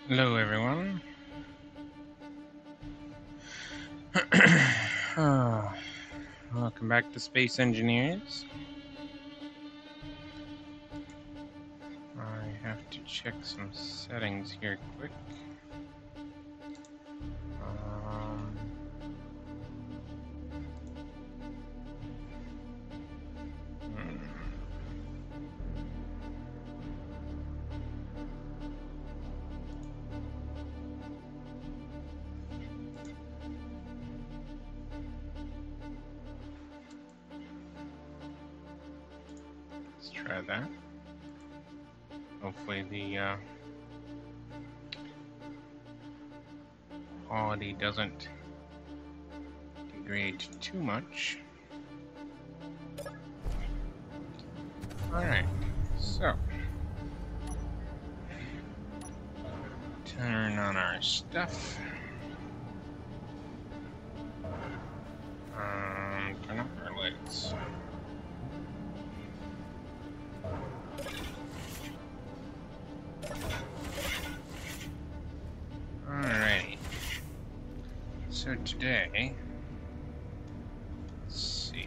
Hello, everyone. Welcome back to Space Engineers. I have to check some settings here quick. Let's try that. Hopefully the quality doesn't degrade too much. Alright, so turn on our stuff. Turn off our lights. Alrighty. So today, let's see.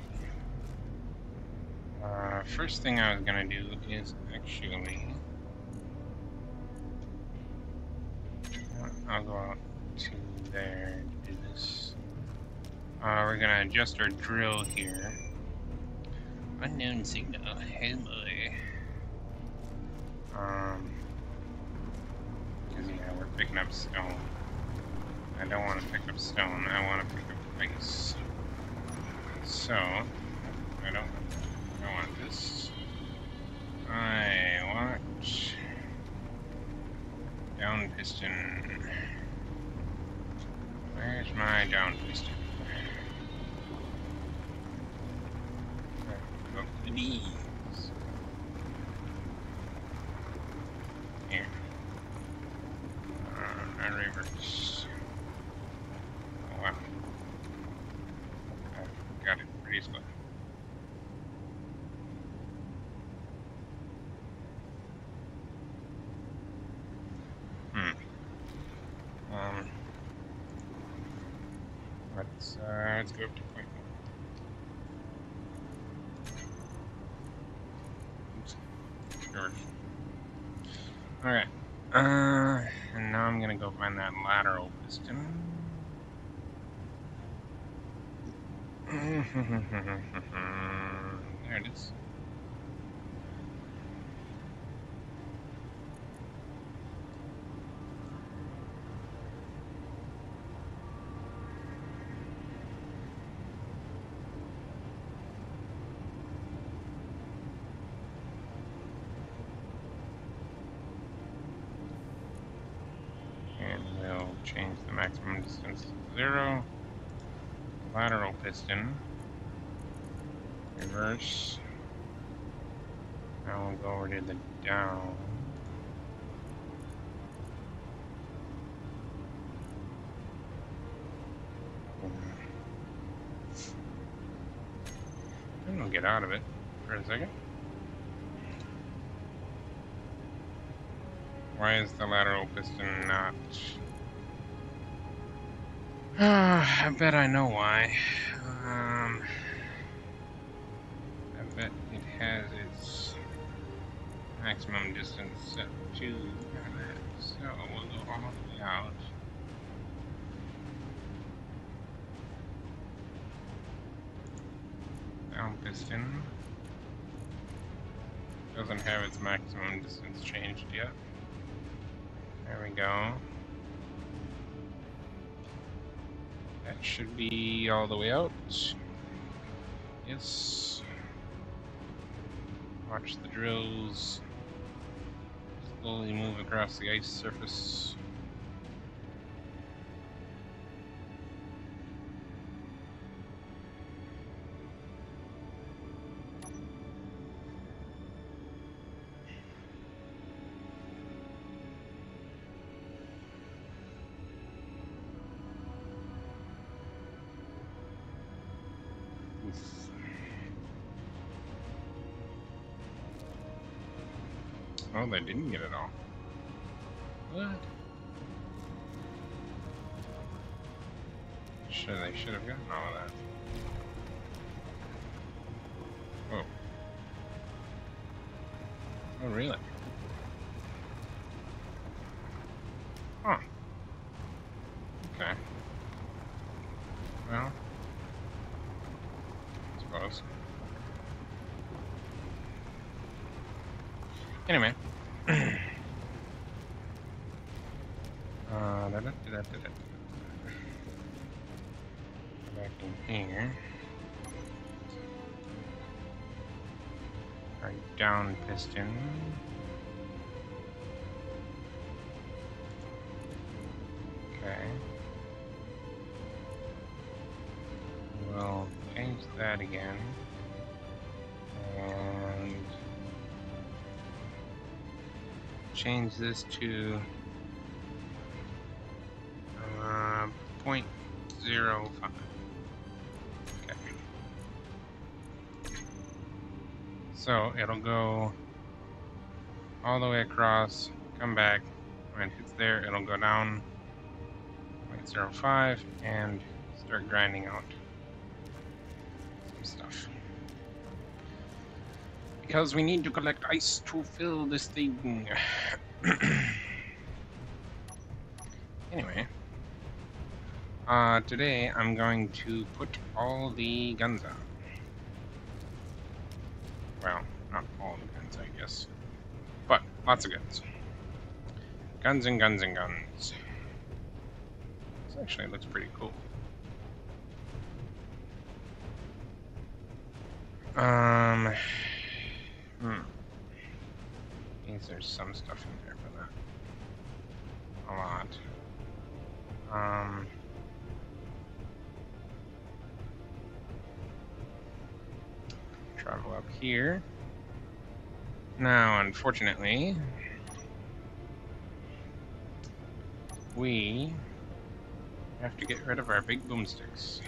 First thing I was gonna do is actually, I'll go out to there to do this. We're gonna adjust our drill here. Unknown signal, oh boy. Cause yeah, we're picking up stone. I don't want to pick up stone, I want to pick up ice. So, I don't want this. I want down piston. Where's my down piston? Go to these. Here. And reverse. Oh wow. I got it pretty slow. Let's go up to point one. Oops. Alright. And now I'm gonna go find that lateral piston. There it is. Change the maximum distance to 0. Lateral piston. Reverse. Now we'll go over to the down. And we'll get out of it for a second. Why is the lateral piston not... I bet I know why. I bet it has its maximum distance set to that. So we'll go all the way out. Down piston. Doesn't have its maximum distance changed yet. There we go. That should be all the way out. Yes. Watch the drills slowly move across the ice surface. Oh, they didn't get it all. What? Sure, they should have gotten all of that. Oh. Oh, really? Huh. Okay. Well, I suppose. Anyway. Back in here. Our down piston. Okay. We'll change that again. And change this to 0.05. Okay. So it'll go all the way across, come back. When it hits there, it'll go down 0.05 and start grinding out some stuff. Because we need to collect ice to fill this thing. Anyway, today I'm going to put all the guns on. Well, not all the guns, I guess. But lots of guns. Guns and guns and guns. This actually looks pretty cool. Means there's some stuff in there for that. A lot. Travel up here. Now, unfortunately, we have to get rid of our big boomsticks.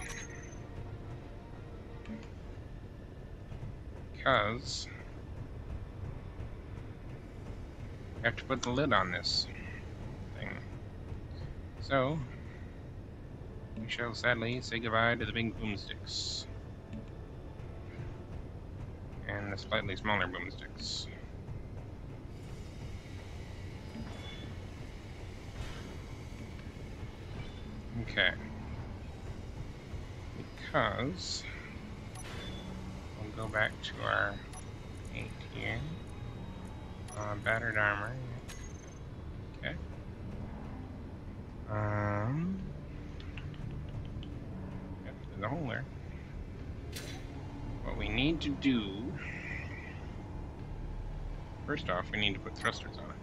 Because we have to put the lid on this thing. So, we shall sadly say goodbye to the big boomsticks. And the slightly smaller boomsticks. Okay. Because we'll go back to our 8 here. Battered armor. Okay. Yep, there's a hole there. What we need to do, first off, we need to put thrusters on it.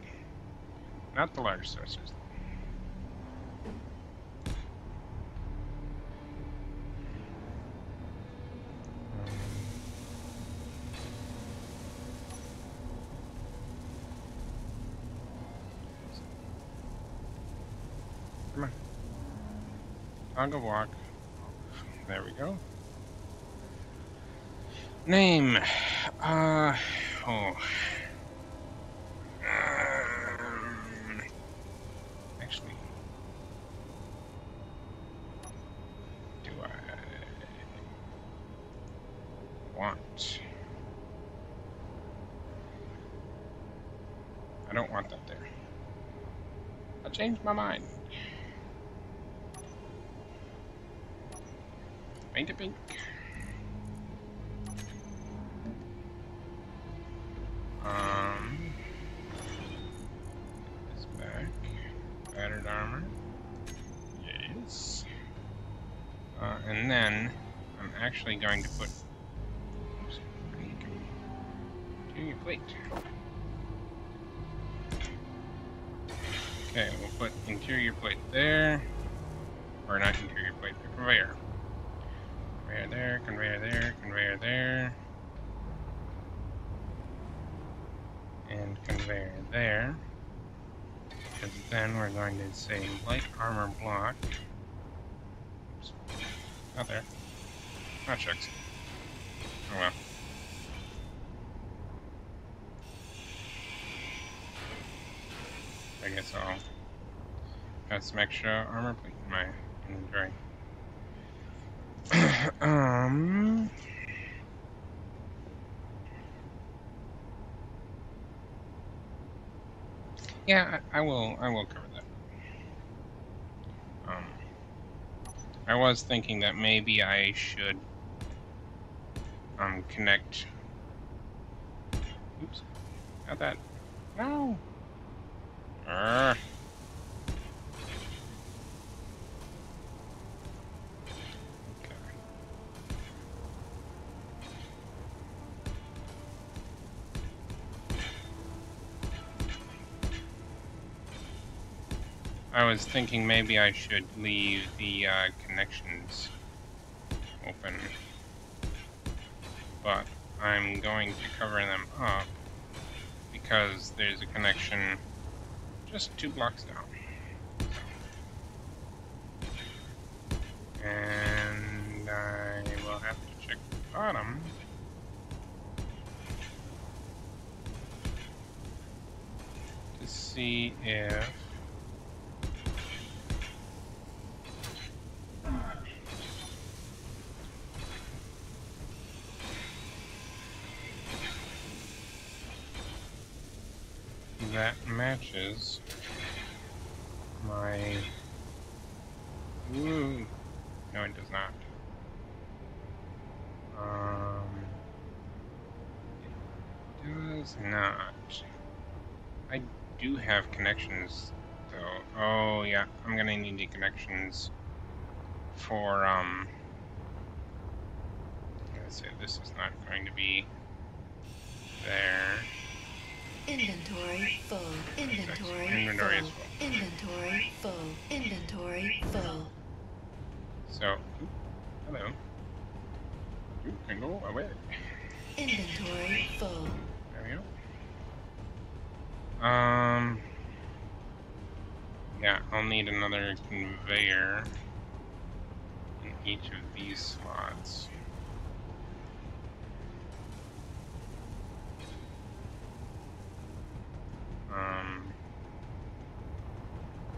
Not the large thrusters. Come on. Toggle walk. There we go. Name. Actually, do I want? I don't want that there. I changed my mind. Paint it pink. This back. Battered armor. Yes. And then I'm actually going to put. Oops, interior plate. Okay, we'll put interior plate there. Or not interior plate, the conveyor. Conveyor there, conveyor there, conveyor there. And conveyor there. Because then we're going to say light armor block. Oops. Not there. Oh, shucks. Oh well. I guess I'll got some extra armor plate in my inventory. Yeah, I will. I will cover that. I was thinking that maybe I should connect. Oops. Not that. No. Okay. I was thinking maybe I should leave the connections open, but I'm going to cover them up because there's a connection just 2 blocks down. And I will have to check the bottom to see if that matches my... Ooh. No, it does not. It does not. I do have connections, though. Oh, yeah. I'm gonna need the connections for, let's say this is not going to be there. Inventory full. Inventory Inventory is full. full. Inventory full. Inventory full. So, ooh, hello. Ooh, can go away. Inventory full. There we go. Yeah, I'll need another conveyor in each of these slots.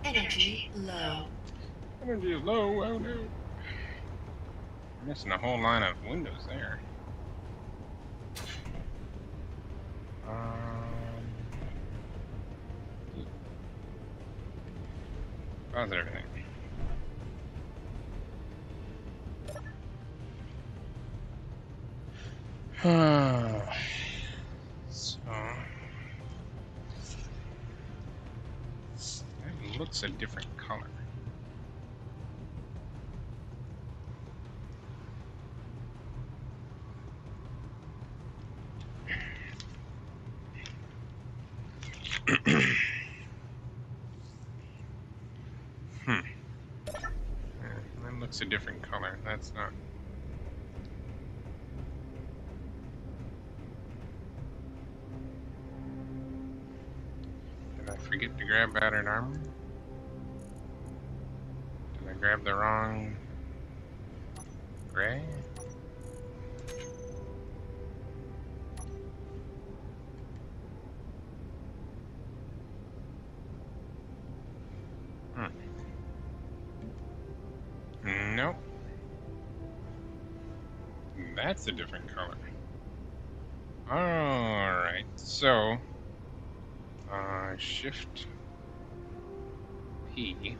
Energy low. Energy is low, oh no. I'm missing a whole line of windows there. How's everything? So it looks a different color. That looks a different color. That's not. Did I forget to grab battered armor? Did I grab the wrong gray? Nope. That's a different color. Alright, so Shift P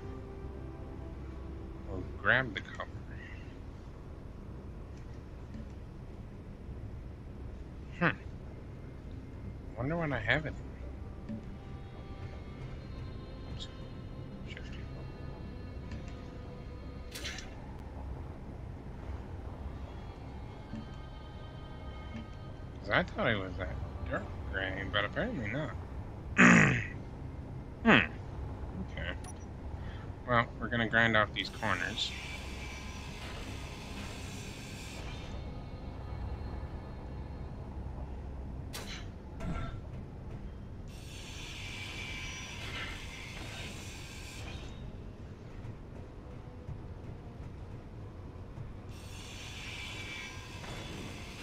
will grab the color. Wonder when I have it. Oops. Shift. Because I thought it was that dark gray, but apparently not. Okay. Well, we're gonna grind off these corners.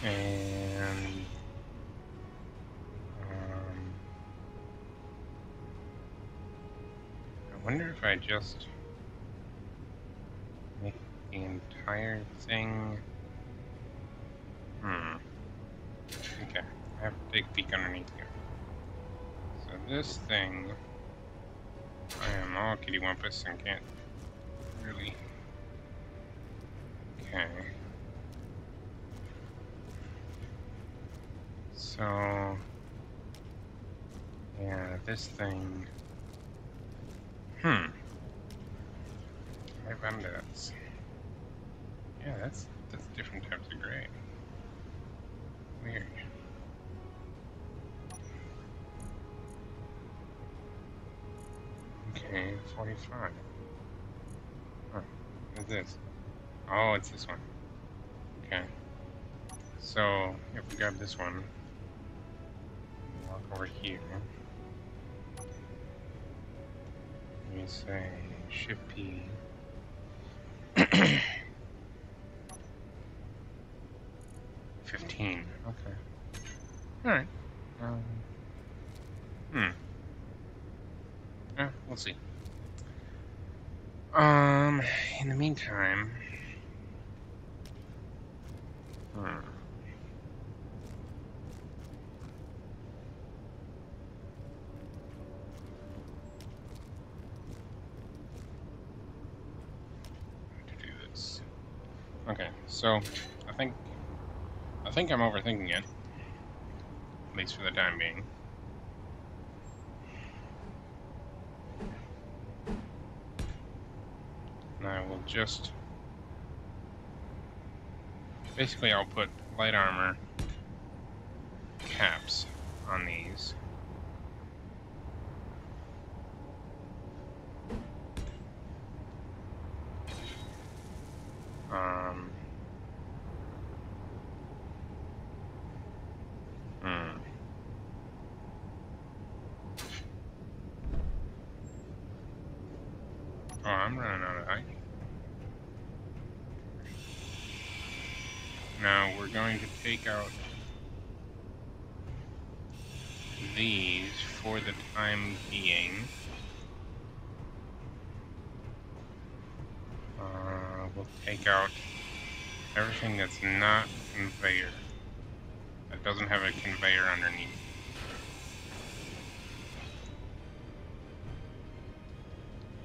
And I wonder if I just make the entire thing Okay, I have to take a peek underneath here. So this thing, I am all kittywampus and can't really. Okay. So, yeah, this thing. High bandits. Yeah, that's different types of gray. Weird. Okay, 45. Huh. What is this? Oh, it's this one. Okay. So, if we grab this one, walk over here. Let me say Shift P. 15. Okay. Alright. Yeah, we'll see. In the meantime. To do this. Okay, so I think I'm overthinking it. At least for the time being. And I will just basically I'll put light armor caps on these. Oh, I'm running out of height. Now we're going to take out these for the time being. We'll take out everything that's not conveyor. That doesn't have a conveyor underneath.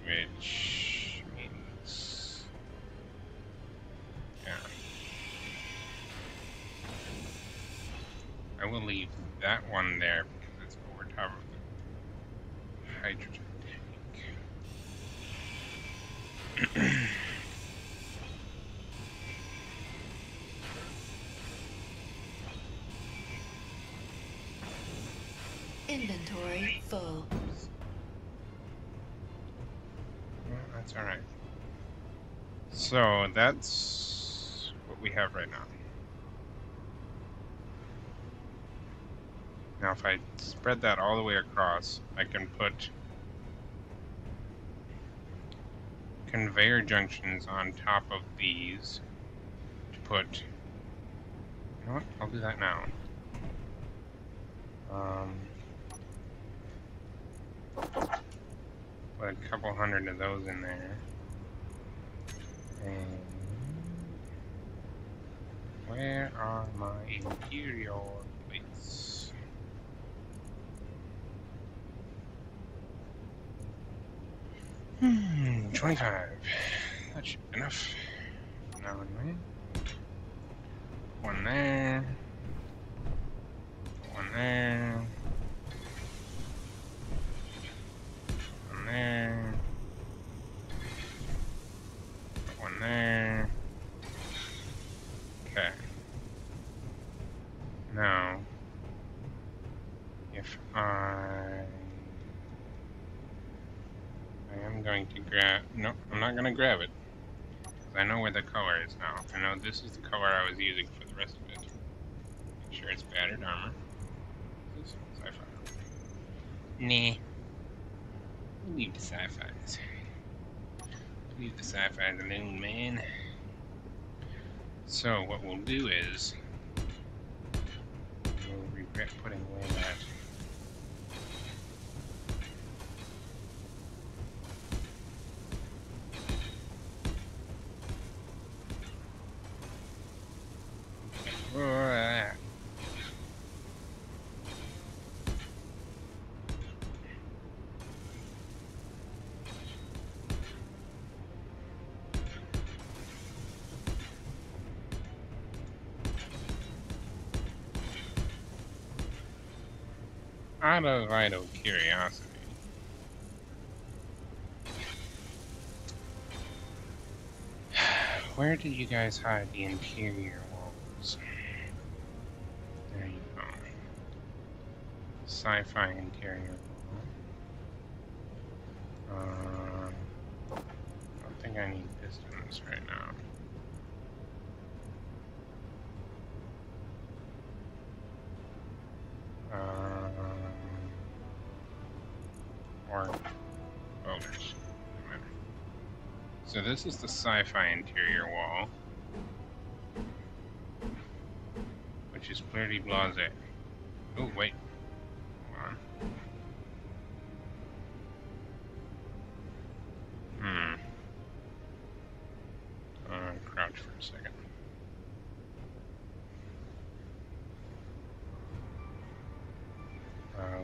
Which means, yeah. I will leave that one there because it's over top of the hydrogen tank. Inventory full. Well, that's alright. So that's what we have right now. Now if I spread that all the way across, I can put conveyor junctions on top of these to put, you know what, I'll do that now. Put a couple hundred of those in there. And where are my interior plates? Hmm, 25. That should be enough. Now anyway. One there. One there. One there. One there. Okay. Now, if I am going to grab, no, I'm not going to grab it, because I know where the color is now. I know this is the color I was using for the rest of it. Make sure it's battered armor. This is sci-fi. Nah. Leave the sci-fis. Leave the sci-fis alone, man. So what we'll do is we'll regret putting away that. Okay. out of idle curiosity, where did you guys hide the interior walls? There you go. Sci-fi interior wall. I don't think I need pistons right now. Or bolts. So this is the sci-fi interior wall, which is clearly blasé. Oh wait, hold on. Crouch for a second.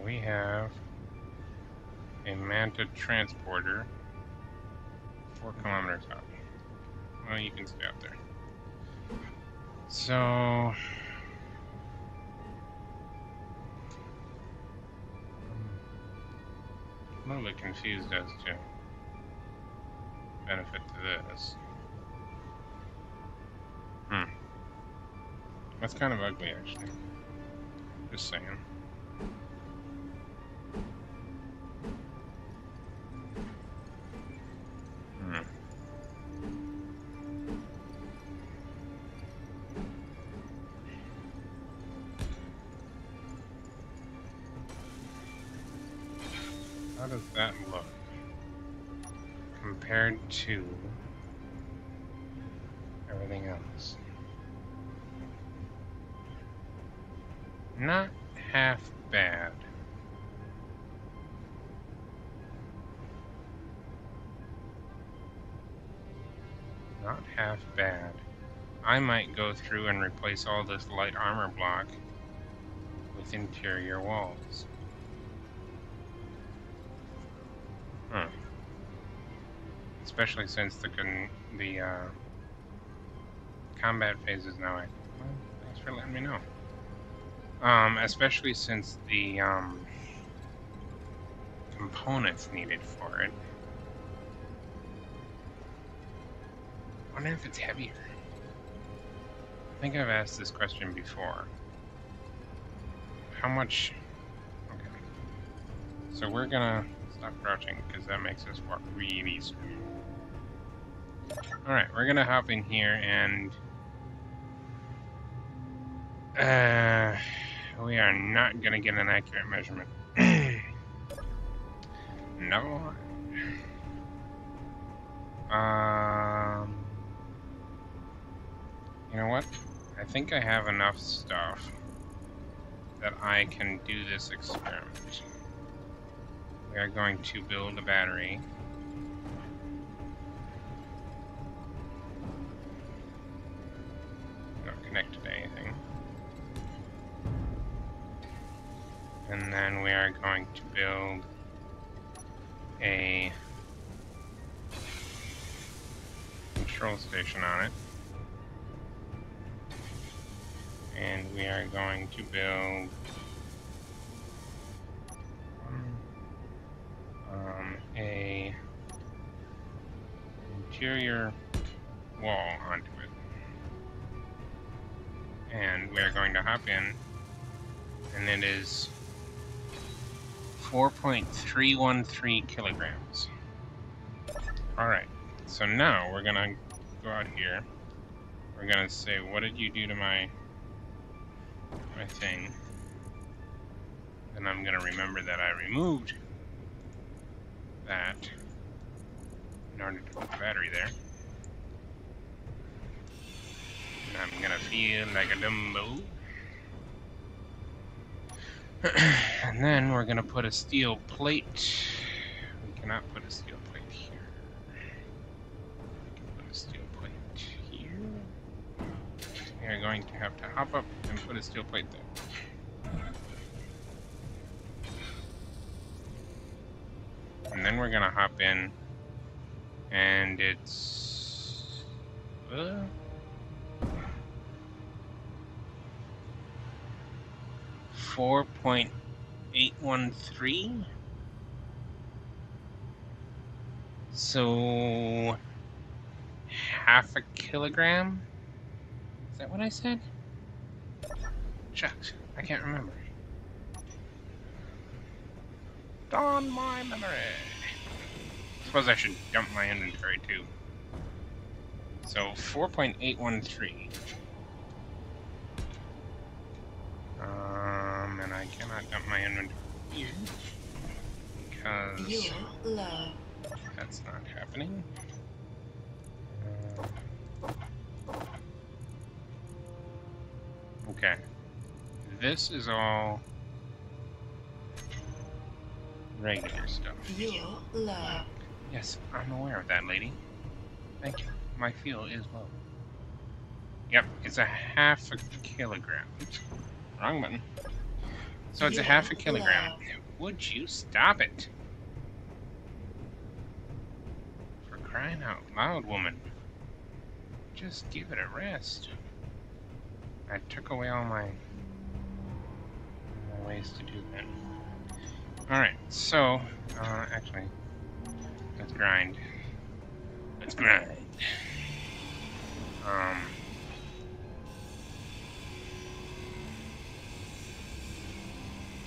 We have a Manta transporter 4 kilometers out. Well, you can stay up there. So, I'm a little bit confused as to benefit to this. That's kind of ugly, actually. Just saying. How does that look compared to everything else? Not half bad. Not half bad. I might go through and replace all this light armor block with interior walls. Especially since the combat phase is now active. Well, thanks for letting me know. Especially since the components needed for it. I wonder if it's heavier. I think I've asked this question before. How much? Okay. So we're gonna stop crouching because that makes us walk really slow. Alright, we're gonna hop in here and we are not gonna get an accurate measurement. No. You know what? I think I have enough stuff that I can do this experiment. We are going to build a battery. Not connected to anything. And then we are going to build a control station on it. And we are going to build a interior wall onto it. And we are going to hop in, and it is 4.313 kilograms. Alright, so now we're gonna go out here. We're gonna say, what did you do to my thing? Then I'm gonna remember that I removed that in order to put the battery there. And I'm gonna feel like a Dumbo. And then we're gonna put a steel plate. We cannot put a steel plate here. We can put a steel plate here. We are going to have to hop up and put a steel plate there. And then we're gonna hop in, and it's 4.8 4.813. So half a kilogram? Is that what I said? Shucks, I can't remember. Darn my memory. Suppose I should dump my inventory too. So 4.813. And I cannot dump my inventory here because You're low. that's not happening. Okay. This is all regular stuff. You're low. Yes, I'm aware of that, lady. Thank you. My fuel is low. Yep, it's a half a kilogram. Oops, wrong button. So it's a half a kilogram. Would you stop it? For crying out loud, woman. Just give it a rest. I took away all my ways to do that. Alright, so, actually, let's grind. Let's grind.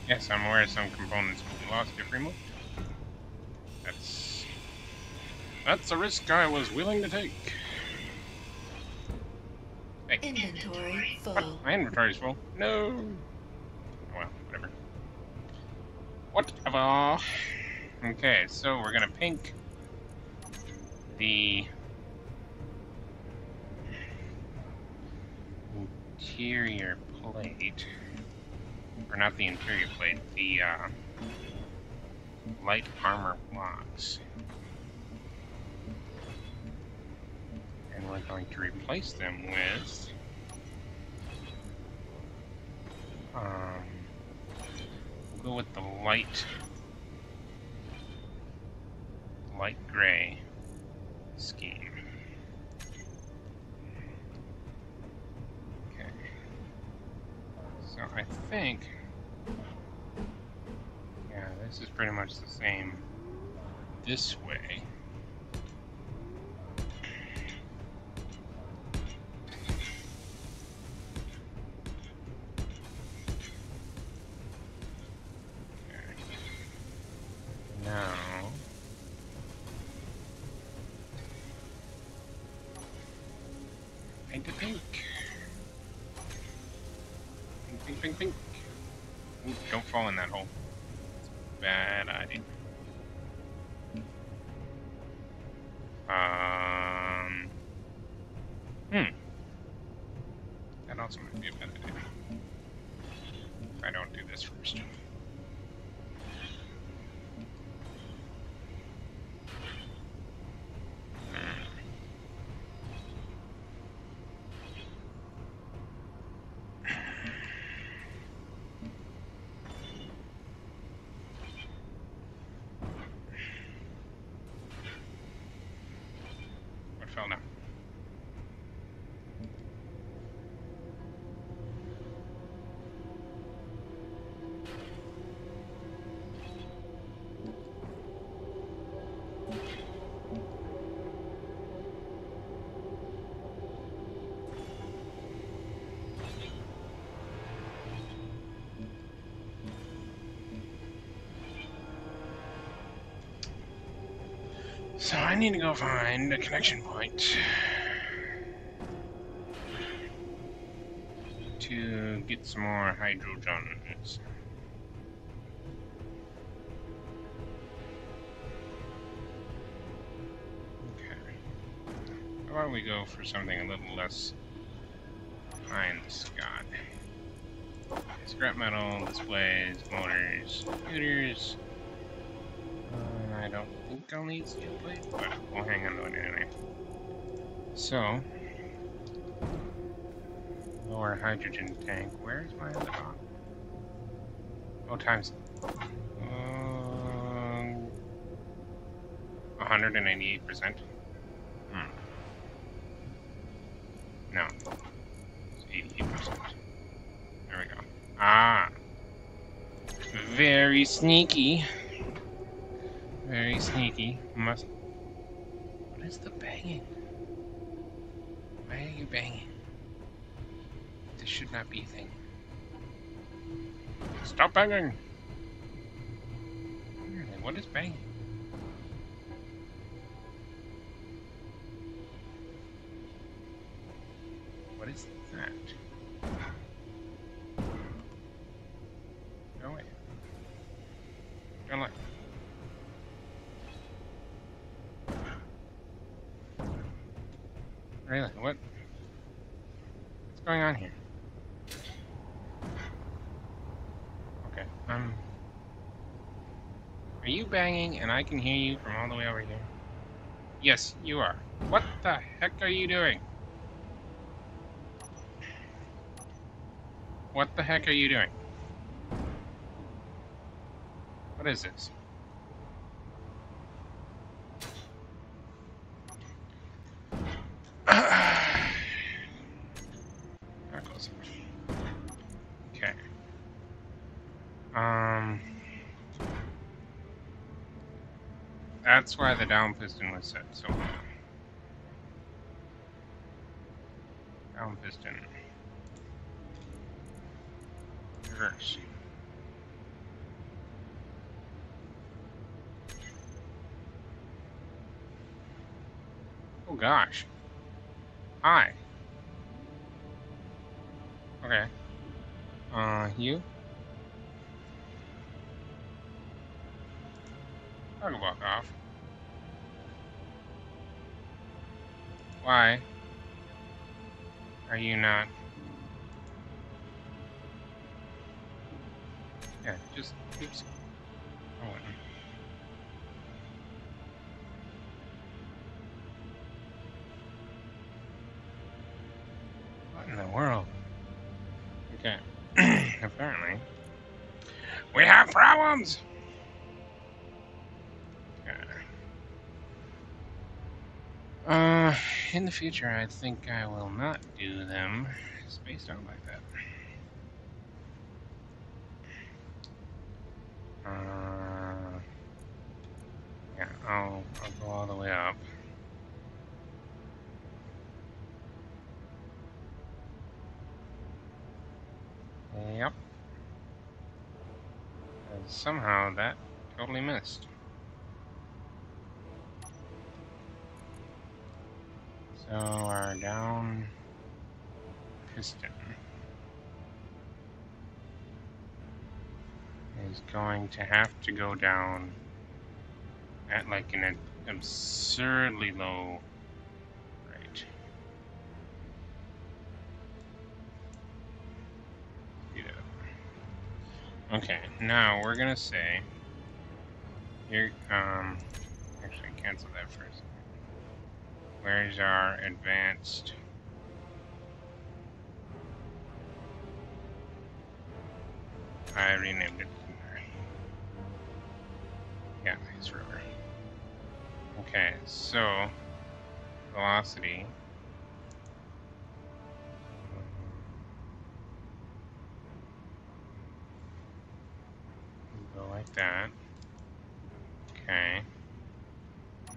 Yes, I'm aware some components will be lost if removed. That's a risk I was willing to take. Hey. Inventory What? full. My inventory's full. No. Oh, well, whatever. Whatever. Okay, so we're gonna pink the interior plate, or not the interior plate, the light armor blocks. And we're going to replace them with we'll go with the light gray scheme. Okay. So I think, yeah, this is pretty much the same this way. Now, paint it pink. Pink, pink, pink, pink. Ooh, don't fall in that hole. It's a bad idea. That also might be a bad idea. If I don't do this first. What fell down? So I need to go find a connection point to get some more hydrogens. Okay. How about we go for something a little less high in the sky? Scrap metal, displays, motors, computers. I don't think I'll need steel plate, but we'll hang on to it anyway. So, lower hydrogen tank. Where's my other box? Oh, times 188%. No, it's 88%. There we go. Ah, very sneaky. Very sneaky. What is the banging? Why are you banging? This should not be a thing. Stop banging! What is banging? What is that? Go away. Don't look. Really? What's going on here? Okay, are you banging and I can hear you from all the way over here? Yes, you are. What the heck are you doing? What the heck are you doing? What is this? Okay. That's why the down piston was set so low. Down piston. Reverse. Oh gosh. Hi. Okay. You? I'll walk off. Why are you not? Yeah, just oops. Oh, wait. What in the world? Okay. Apparently, we have problems. In the future, I think I will not do them spaced out like that. Yeah, I'll go all the way up. Yep. And somehow that totally missed. So our down piston is going to have to go down at like an absurdly low rate. Okay, now we're gonna say here. Actually, cancel that first. Where's our advanced? I renamed it. Yeah, it's rover. Okay, so velocity. Go like that. Okay.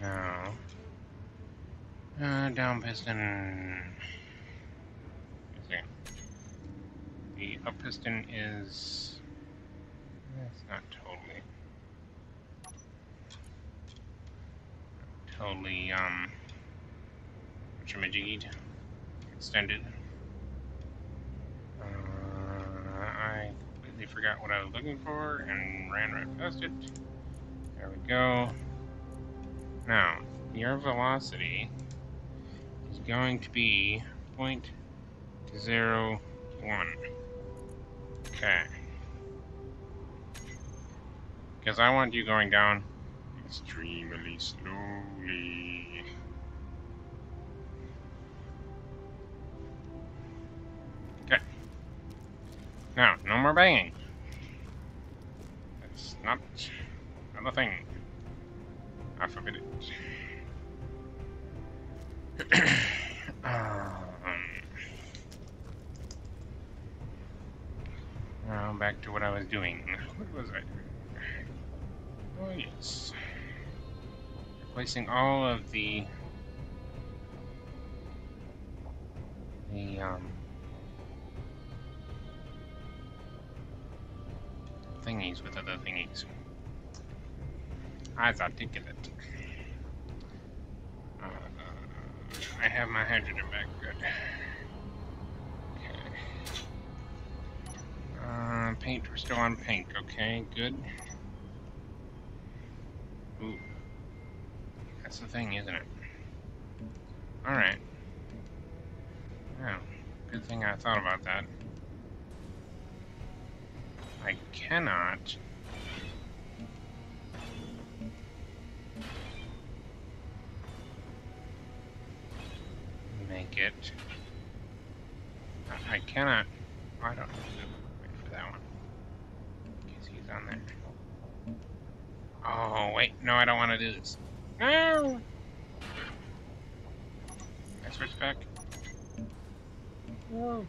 Now, down piston. The up piston is. It's not totally whatchamajiggied, extended. I completely forgot what I was looking for and ran right past it. There we go. Now, your velocity is going to be 0.01. Okay. Because I want you going down extremely slowly. Okay. Now, no more banging. That's not a thing. I forbid it. Now, Now back to what I was doing. What was I doing? Oh yes. Replacing all of the thingies with other thingies. As articulate. I have my hydrogen back. Good. Okay. Paint. We're still on paint. Okay. Good. Ooh. That's the thing, isn't it? All right. Yeah. Good thing I thought about that. I cannot make it. I cannot. Oh, I don't know. Wait for that one. In case he's on there. Oh, wait. No, I don't want to do this. No! Can I switch back? No.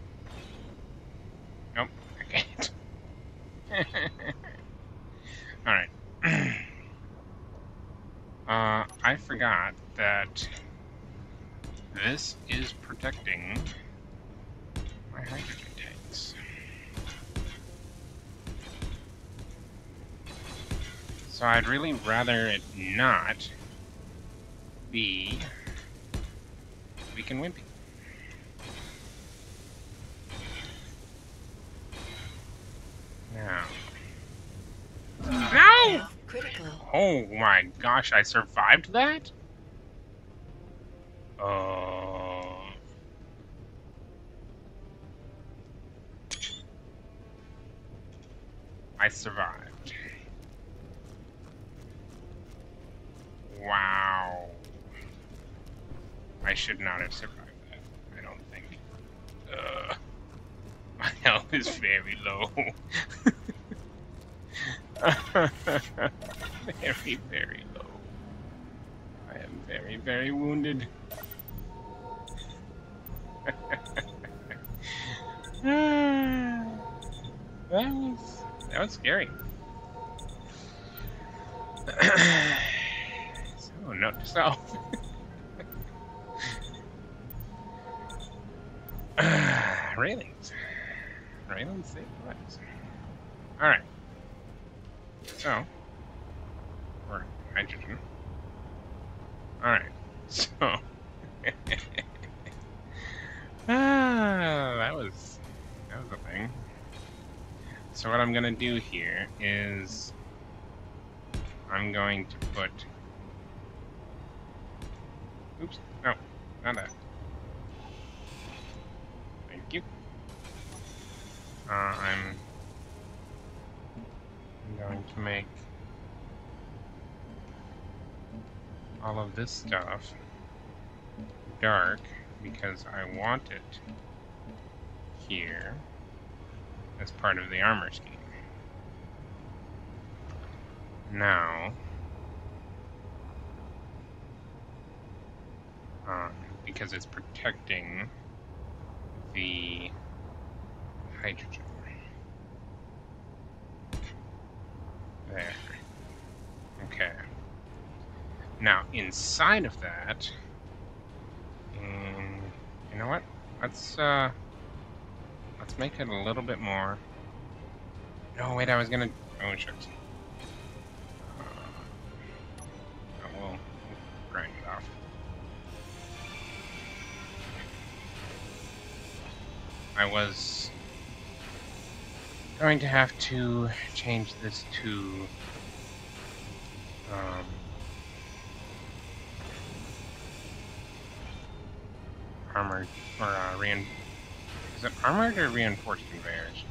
Nope, I can't. Alright. I forgot that this is protecting my hydrogen tanks. So I'd really rather it not be Weak and Wimpy. Now. No! Critical. Oh my gosh, I survived that? I survived. Wow. I should not have survived that, I don't think. My health is very low. Very, very low. I am very, very wounded. That was scary. So, note to self. Railings. Railings save lives. Alright. So, or hydrogen. Alright. So, that was a thing. So what I'm gonna do here is I'm going to put, oops, no, not that. Thank you. I'm going to make all of this stuff dark because I want it here as part of the armor scheme. Now, because it's protecting the hydrogen. There. Okay. Now, inside of that, you know what? Let's make it a little bit more. No, wait, I was gonna. Oh, shucks. We'll grind it off. I was going to have to change this to armored or is it armored or reinforced conveyors?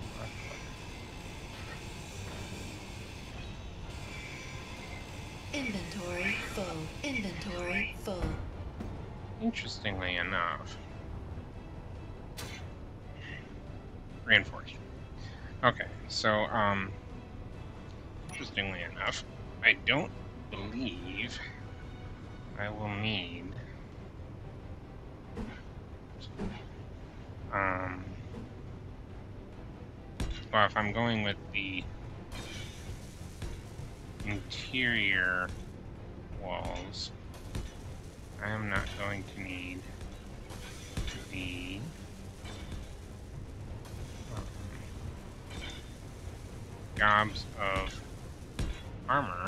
Inventory full. Inventory full. Interestingly enough, reinforced. Okay, so interestingly enough, I don't believe I will need Well, if I'm going with the interior walls, I am not going to need the gobs of armor.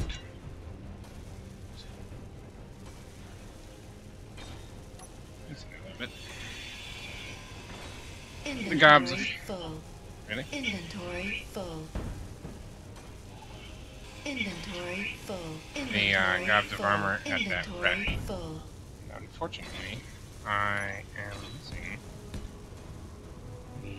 Just a little bit. Inventory The gobs of... full. Really? Inventory full. Inventory full. The gobs of armor at that red. Inventory full. Unfortunately, I am missing the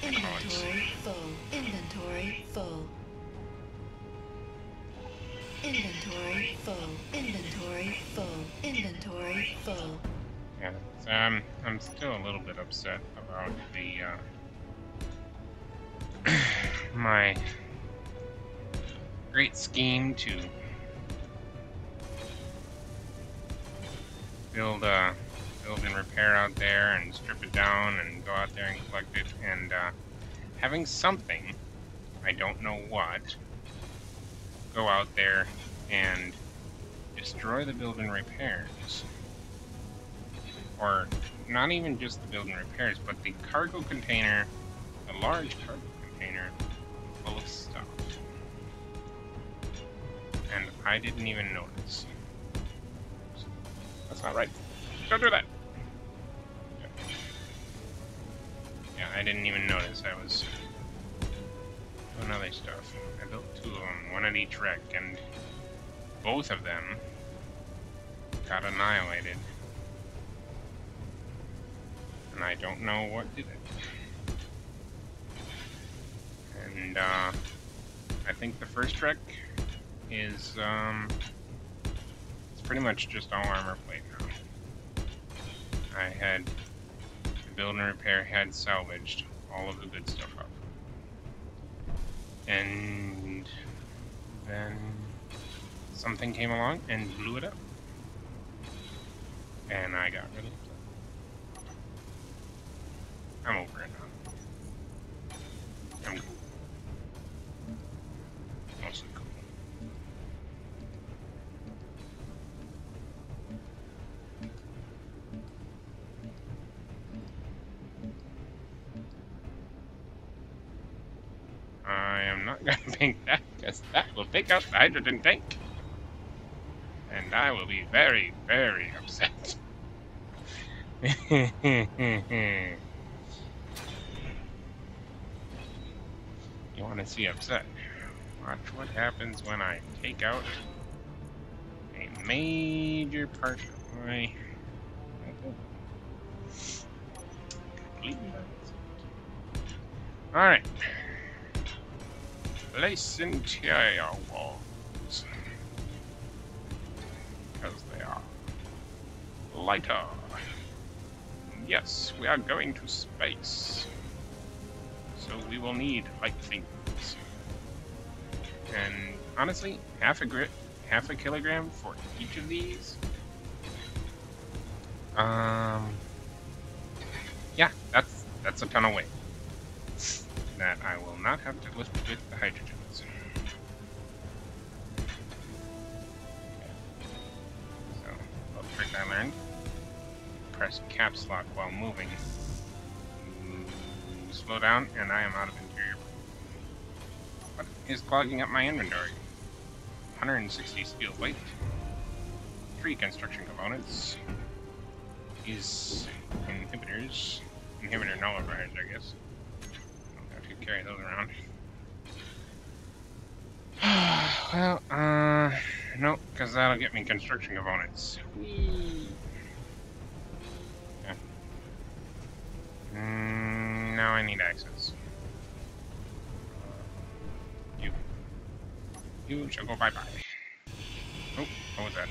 Inventory full. Inventory full. Inventory full. Inventory full. Inventory full. Yeah, I'm still a little bit upset about the my great scheme to build and repair out there and strip it down and go out there and collect it, and having something, I don't know what, go out there and destroy the build and repairs. Or not even just the build and repairs, but the cargo container, a large cargo container full of stuff. And I didn't even notice. That's not right. Don't do that! Yeah, I didn't even notice. I was doing other stuff. I built 2 of them, one at each wreck, and both of them got annihilated. And I don't know what did it. And I think the first wreck is it's pretty much just all armor plate now. I had the build and repair had salvaged all of the good stuff up. And then something came along and blew it up. And I got really upset. I'm over it now. I'm cool. Mostly cool. I am not gonna paint that, because that will take out the hydrogen tank. And I will be very, very upset. You want to see upset? Watch what happens when I take out a major part of my... Alright. Place interior walls. Because they are lighter. Yes, we are going to space. So we will need light things. And honestly, half a kilogram for each of these. Yeah, that's a ton of weight that I will not have to lift with the hydrogens. So, little trick I learned. Press caps lock while moving. Slow down, and I am out of interior. What is clogging up my inventory? 160 steel plate. 3 construction components. These inhibitors. Inhibitor nullifiers, I guess. Don't have to carry those around. Well, nope, because that'll get me construction components. Whee! Yeah. Now I need access. You shall go bye-bye. Oh, what was that?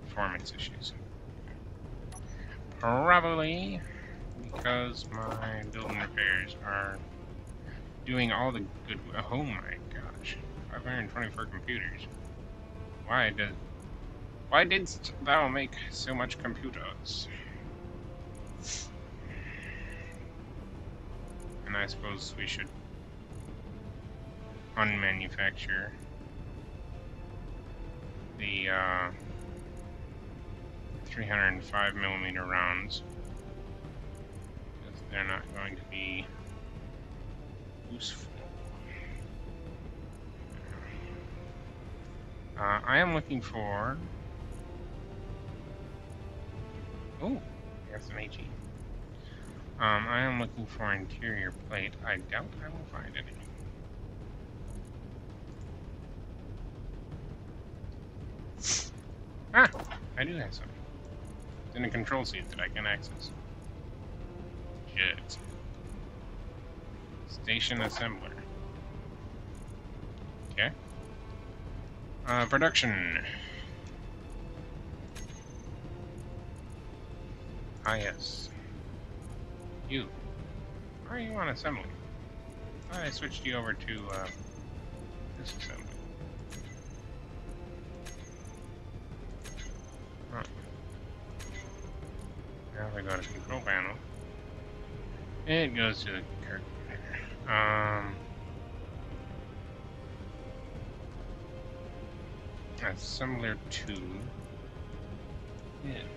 Performance issues. Probably because my building repairs are doing all the good... Oh my gosh. 524 computers. Why didst thou make so much computers? And I suppose we should unmanufacture the 305mm rounds, because they're not going to be useful. I am looking for... Oh, there's some HE. I am looking for interior plate. I doubt I will find any. Ah! I do have some. It's in a control seat that I can access. Shit. Station assembler. Okay. Production. Ah, yes. You. Why are you on assembly? I switched you over to, this assembly. Huh. Now we go to control panel. It goes to the calculator. Assembler 2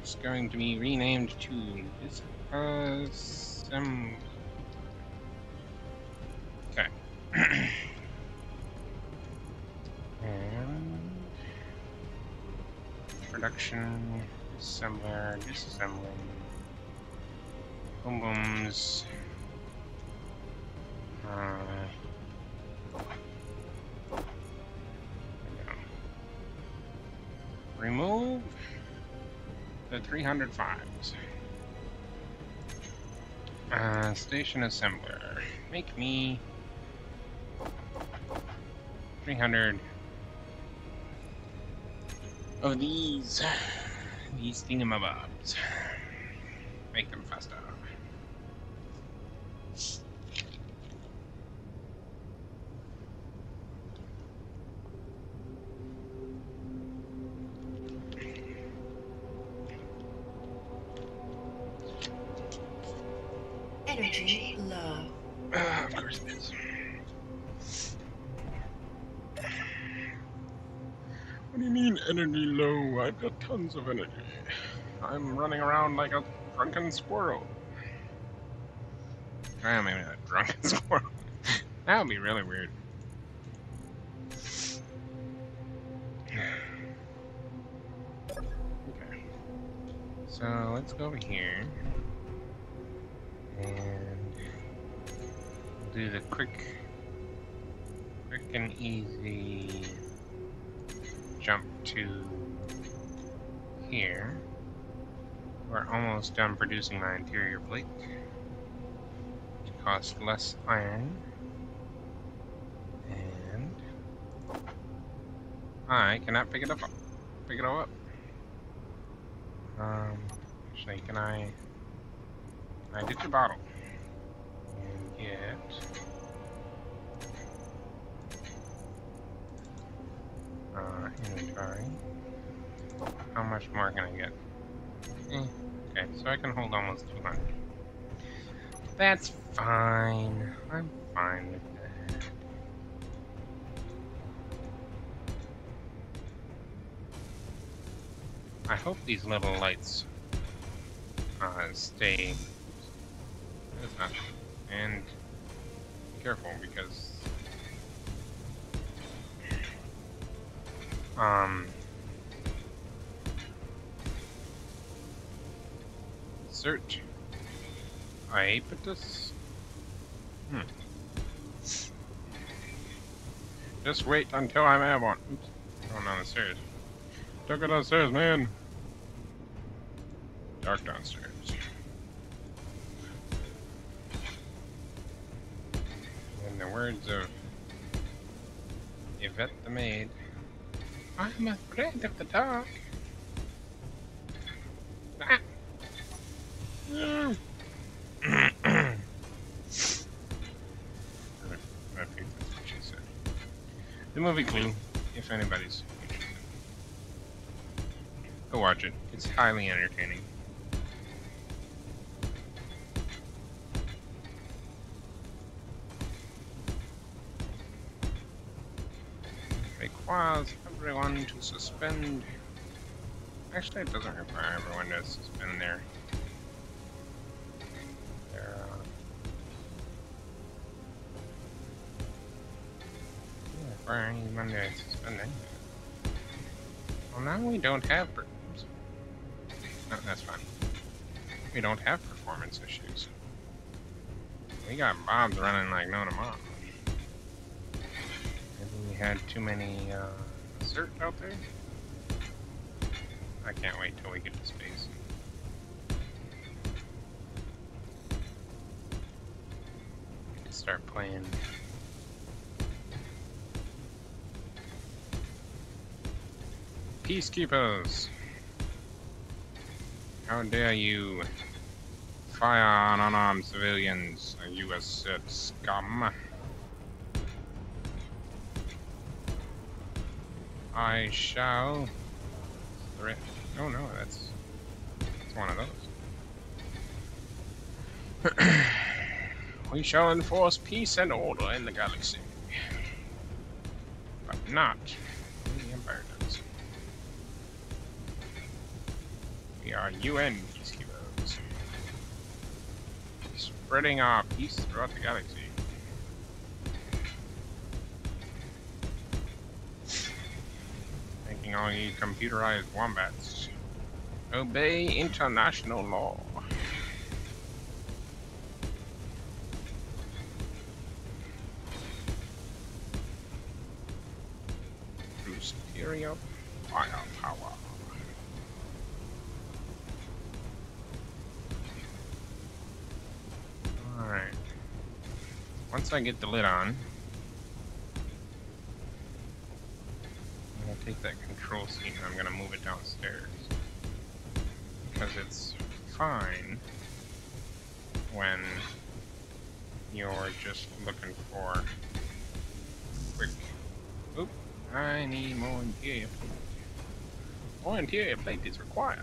is going to be renamed to disassembly. Okay. And production, assembler, disassembling, boom booms. Remove the 305s. Station assembler. Make me 300 of these thingamabobs. Make them faster. Energy low. Of course it is. What do you mean energy low? I've got tons of energy. I'm running around like a drunken squirrel. Well, maybe not drunken squirrel. That would be really weird. Okay. So let's go over here. And do the quick and easy jump to here. We're almost done producing my interior plate. It costs less iron. And I cannot pick it up. Pick it all up. Actually, can I did the bottle and get inventory. How much more can I get? Okay, so I can hold almost 200. That's fine. I'm fine with that. I hope these little lights stay. It's not. And be careful because search Iapetus. Just wait until I'm airborne. Oops. Going down the stairs. Don't go downstairs, man. Dark downstairs. In the words of Yvette the maid, I'm afraid of the dark. Ah. No. I think that's what she said. The movie Clue, if anybody's interested. Go watch it. It's highly entertaining. Requires everyone to suspend. Actually, it doesn't require everyone to suspend their requiring anyone to suspend anything. Well, now we don't have problems. No, that's fine. We don't have performance issues. We got Bob's running like no tomorrow. Maybe we had too many cert out there? I can't wait till we get to space. Start playing. Peacekeepers! How dare you fire on unarmed civilians, U.S. scum? I shall... Oh no, that's one of those. We shall enforce peace and order in the galaxy. But not in the Empire does. We are UN peacekeepers. Spreading our peace throughout the galaxy. Making all you computerized wombats obey international law. Through superior firepower. Alright. Once I get the lid on, I'm going to take that control seat and I'm going to move it downstairs. Because it's fine when you're just looking for quick... Oop, I need more interior plate. More interior plate is required.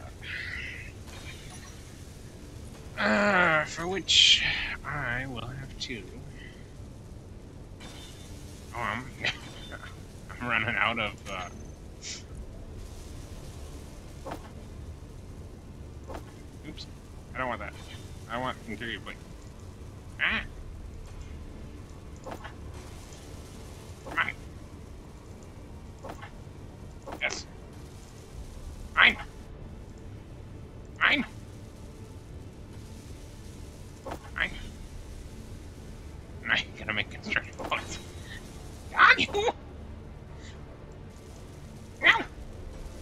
For which I will have to... Oh, I'm running out of... Oops. I don't want that. I want interior plate. Ah! Come on. Yes. Mine! Mine! Mine! Now you gotta make construction points. On you! No!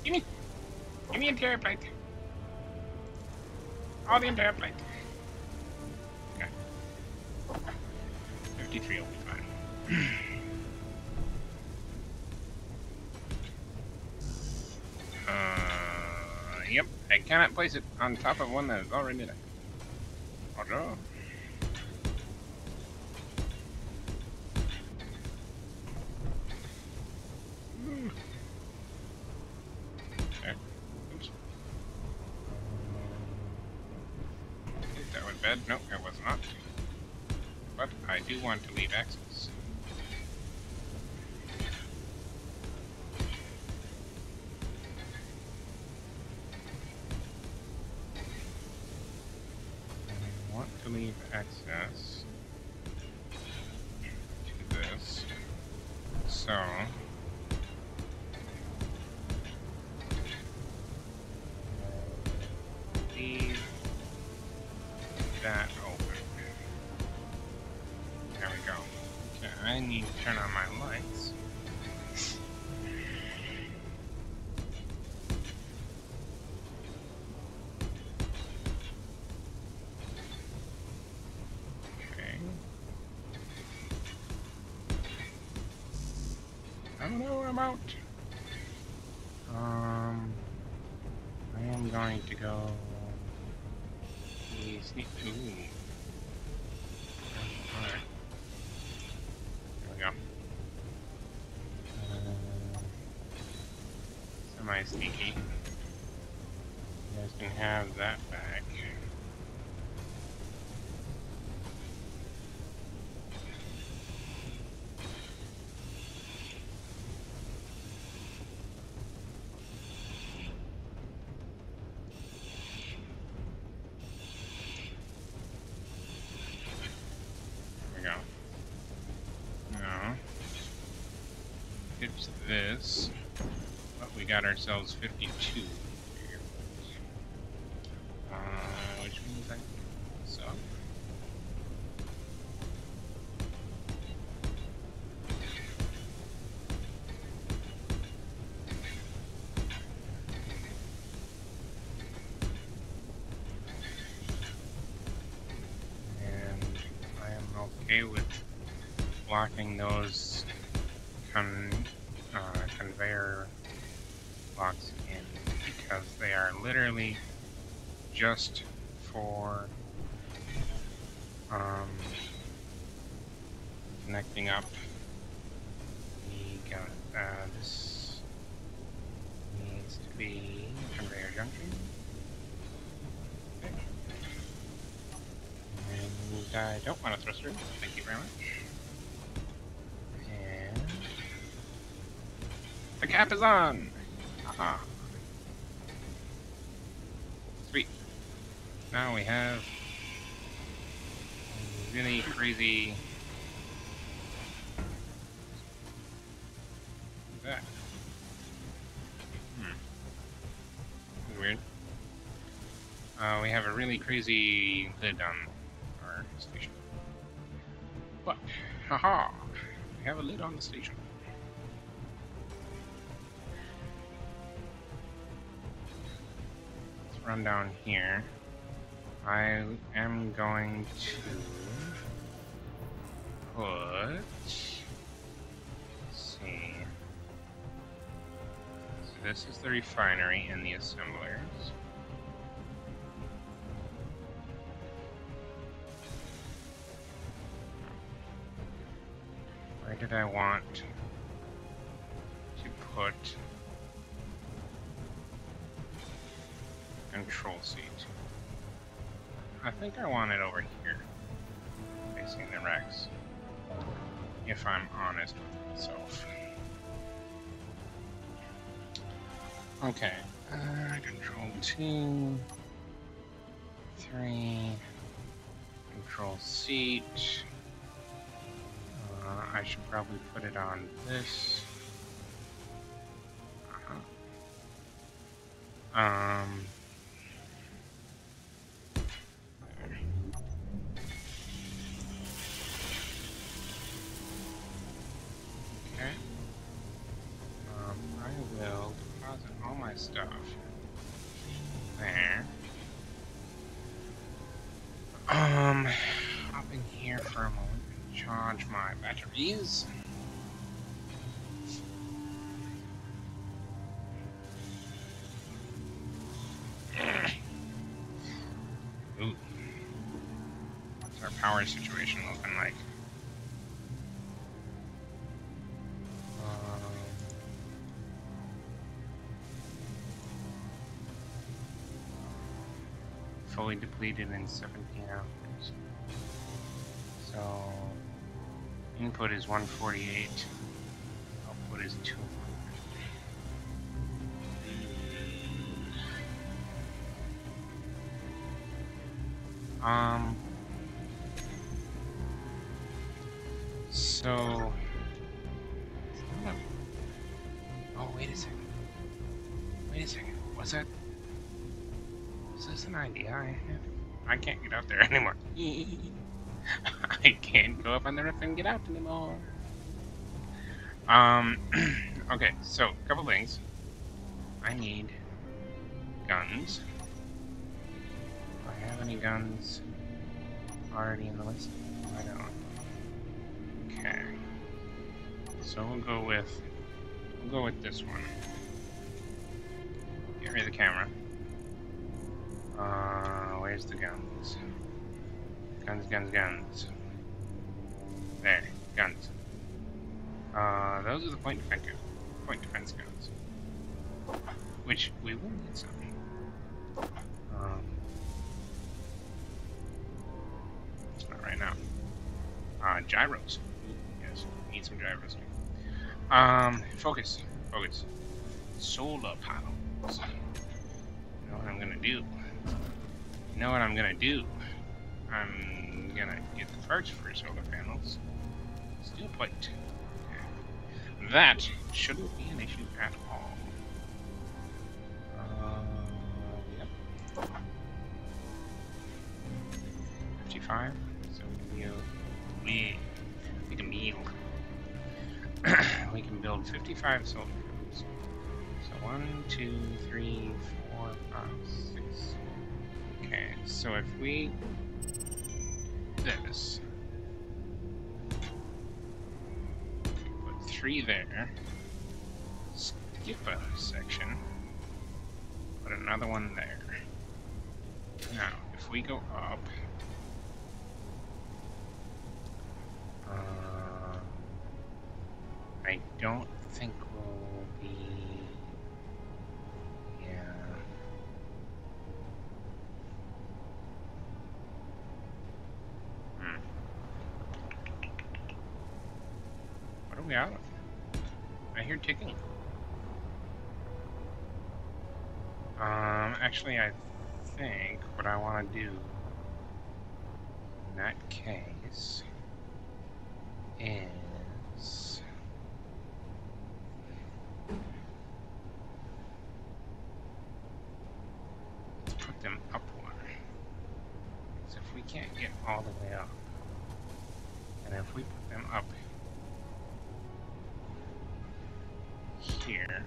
Give me interior plate. All the entire plate. Okay. 53 will be fine. Yep. I cannot place it on top of one that is already there. Oh no. Okay. Oops. That was bad. No, it was not. But I do want to leave access. I want to leave access to this. So leave that open. There we go. Okay, I need to turn on my lights. Okay. I don't know, I'm out. I am going to go sneak. Ooh. Alright. There we go. sneaky. You guys can have that back. There we go. Now, it's this. But we got ourselves 52. Which means I can pick this up. And I am okay with blocking those conveyor blocks in because they are literally just for connecting up the this needs to be conveyor junction. Okay. And I don't want to thrust through. Thank you very much. And the cap is on. Aha. Sweet. Now we have really crazy. What's that? This is weird. We have a really crazy lid on our station. But, haha! We have a lid on the station. Let's run down here. I am going to put, let's see, so this is the refinery and the assemblers. Where did I want to put control seat? I think I want it over here, facing the Rex, if I'm honest with myself. Okay, control 2, 3, control seat. I should probably put it on this. Okay. I will deposit all my stuff there. Hop in here for a moment and charge my batteries. Ooh. What's our power situation looking like? Fully depleted in 17 hours. So input is 148. Output is 200. So oh, wait a second. Wait a second. What's that? Is this an idea I had? I can't get out there anymore. I can't go up on the roof and get out anymore. Okay, so a couple things. I need guns. Do I have any guns already in the list? I don't. Okay. So we'll go with this one. Get rid of the camera. Where's the guns? Guns, guns, guns. There, guns. Those are the point defense guns. which we will need some. It's not right now. Gyros. Yes, we need some gyros. Focus. Focus. Solar panels. You know what I'm gonna do? You know what I'm gonna do? I'm gonna get the parts for solar panels. Steel plate. That shouldn't be an issue at all. Yep. 55. So we can build. We can build 55 solar panels. So 1, 2, 3, 4, 5, 6. Okay, so if we this, put 3 there, skip a section, put another one there. Now, if we go up, I don't think we'll be, yeah. What are we out of? I hear ticking. Actually, I think what I want to do in that case is let's put them upward. So if we can't get all the way up, and if we put them up here,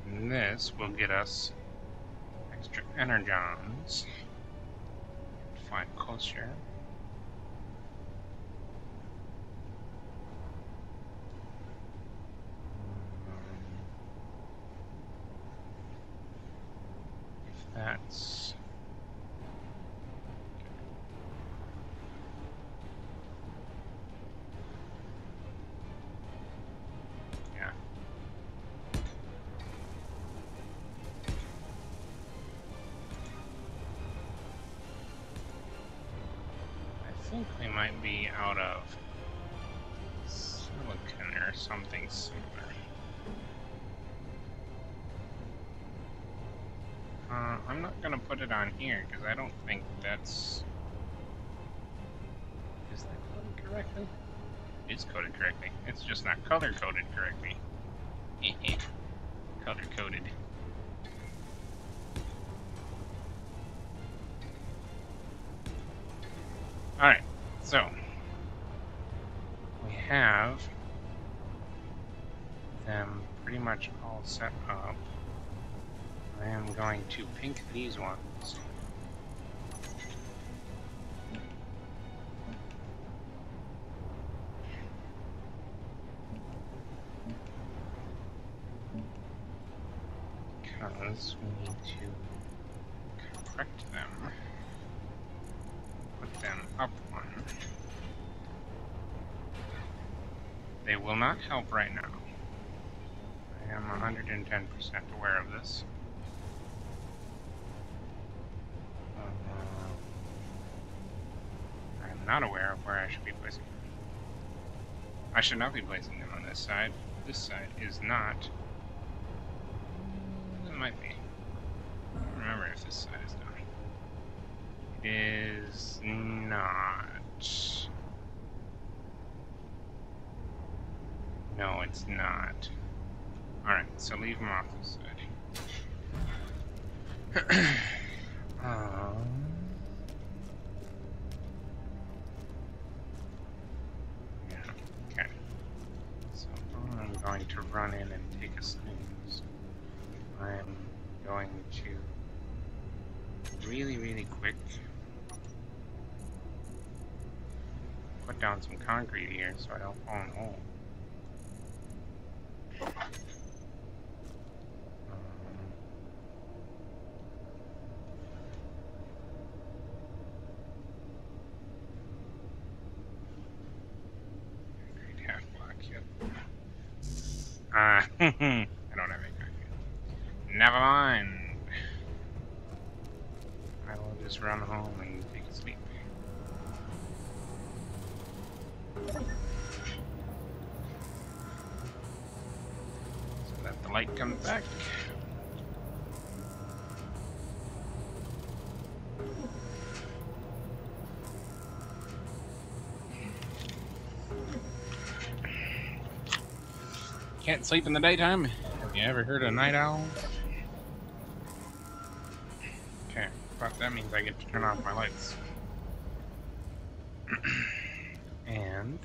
and this will get us extra energons. 5 closer. If that's yeah. I think we might be out of silicon or something similar. I'm not gonna put it on here because I don't think that's. Is that coded correctly? It's coded correctly. It's just not color coded correctly. Color coded. Alright, so we have them pretty much all set up. I am going to pink these ones. Because we need to correct them. Put them up one. They will not help right now. I am 110% aware of this. I am not aware of where I should be placing them. I should not be placing them on this side. This side is not. It might be. I don't remember if this side is done. It is not. No, it's not. Alright, so leave them off this side. Yeah, okay. So I'm going to run in and take a snooze. I'm going to really quick put down some concrete here so I don't fall in a hole. I don't have any concrete. Never mind. I will just run home and take a sleep. So that the light comes back. Can't sleep in the daytime? Have you ever heard of a night owl? Okay, but that means I get to turn off my lights. And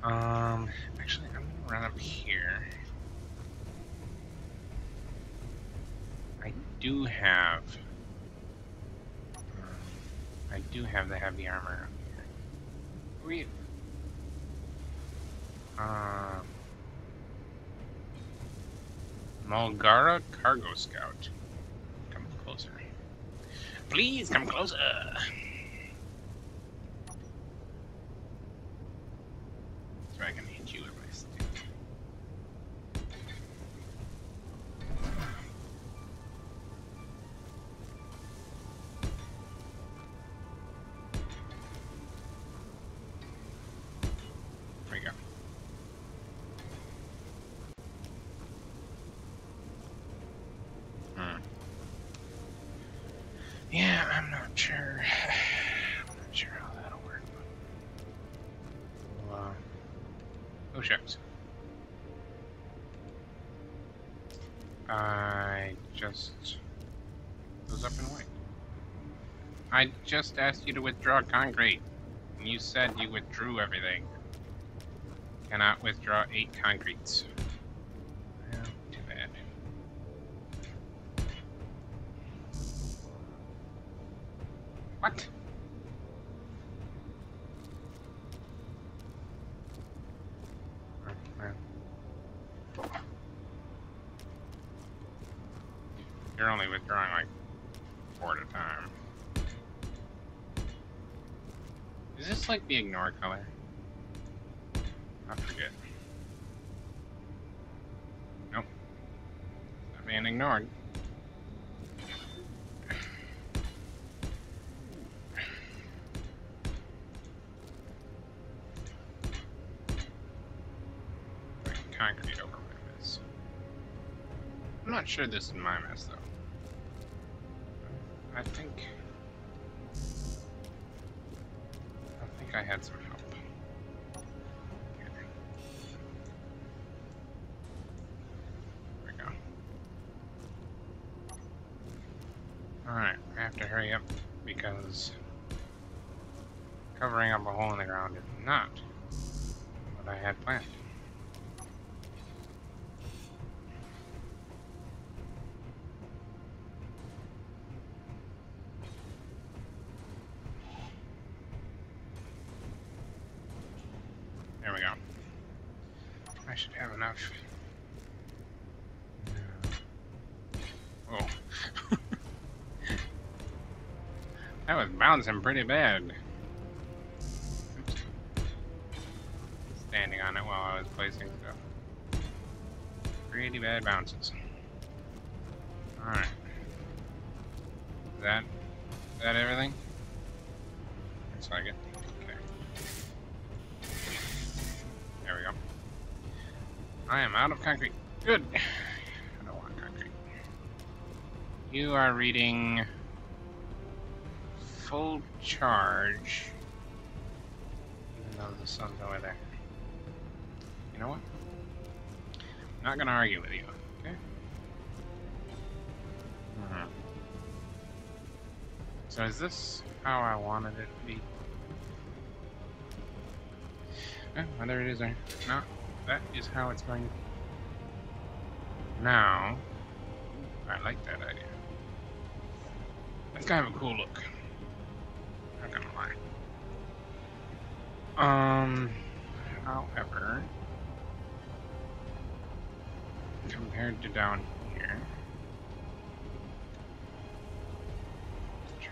actually I'm gonna run up here. I do have the heavy armor up here. Who are you? Mulgara Cargo Scout. Come closer. Please come closer. So I can hit you with my stick. There we go. Yeah, I'm not sure. I'm not sure how that'll work. But oh shucks. I just goes up and away. I just asked you to withdraw concrete, and you said you withdrew everything. Cannot withdraw 8 concretes. Well, too bad. What? You're only withdrawing like 4 at a time. Is this like the ignore color? I forget. Nope. It's not being ignored. Concrete over my mess. I'm not sure this is my mess though. I think I had some help. Here. There we go. Alright, I have to hurry up because covering up a hole in the ground is not what I had planned. There we go. I should have enough. Oh. That was bouncing pretty bad. Oops. Standing on it while I was placing stuff. Pretty bad bounces. Alright. Is that everything? Looks like it. There we go. I am out of concrete. Good. I don't want concrete. You are reading full charge. Even though the sun's over there. You know what? I'm not gonna argue with you, okay? So is this how I wanted it to be? Whether it is or not, that is how it's going to be. Now, I like that idea. That's kind of a cool look. Not gonna lie. However, compared to down here,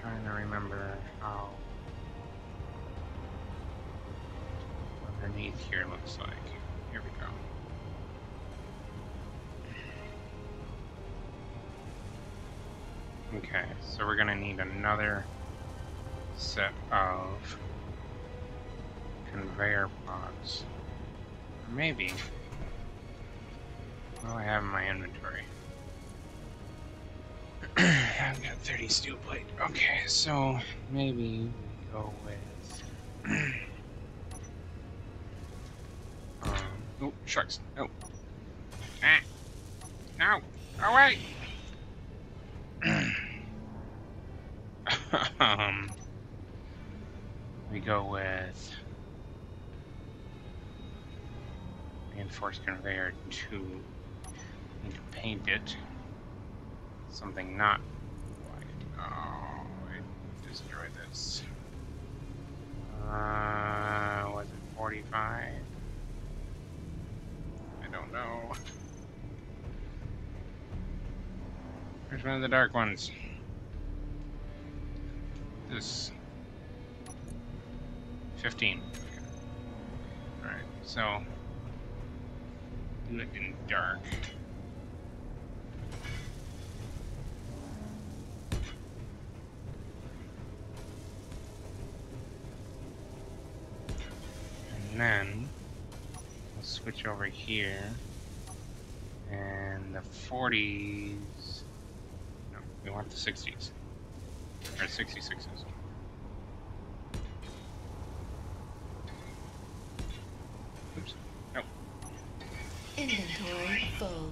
trying to remember how underneath here looks like. Here we go. Okay, so we're gonna need another set of conveyor pods. Maybe. What do I have in my inventory? I've got 30 steel plate. Okay, so maybe we go with. Oh, shucks. No. Ah! No! Away! We go with reinforced conveyor 2. Need to paint it. Something not white. Oh, it destroyed this. Was it 45? I don't know. Where's one of the dark ones? This 15. Okay. Alright, so do it in dark. And then we'll switch over here. And the 40s. No, we want the 60s. Or 66s. Oops. No. Inventory full.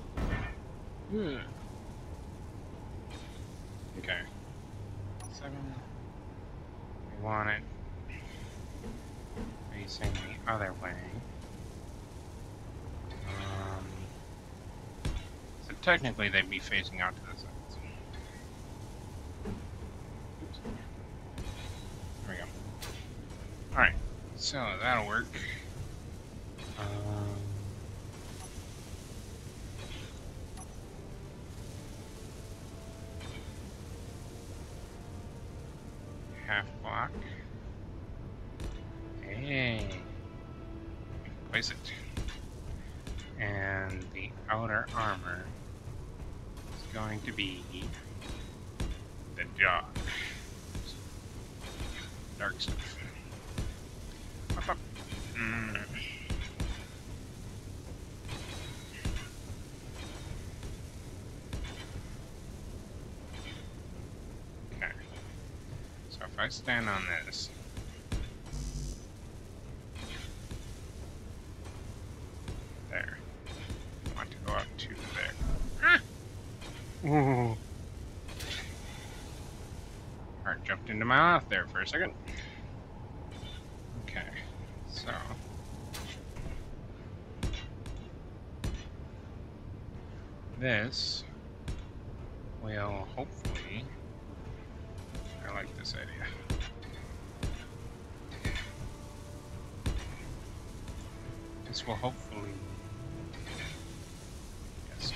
Okay. 7. We want it facing the other way. So technically they'd be facing out to the sides. Oops. There we go. Alright, so that'll work. Half block. Hey. Place it. And the outer armor is going to be the dog. Dark stuff. Up, up. Okay. So if I stand on this, there. I want to go up to there. Ah! Ooh. Heart jumped into my mouth there for a second. Okay, so this will hopefully, I like this idea. This will hopefully, yes.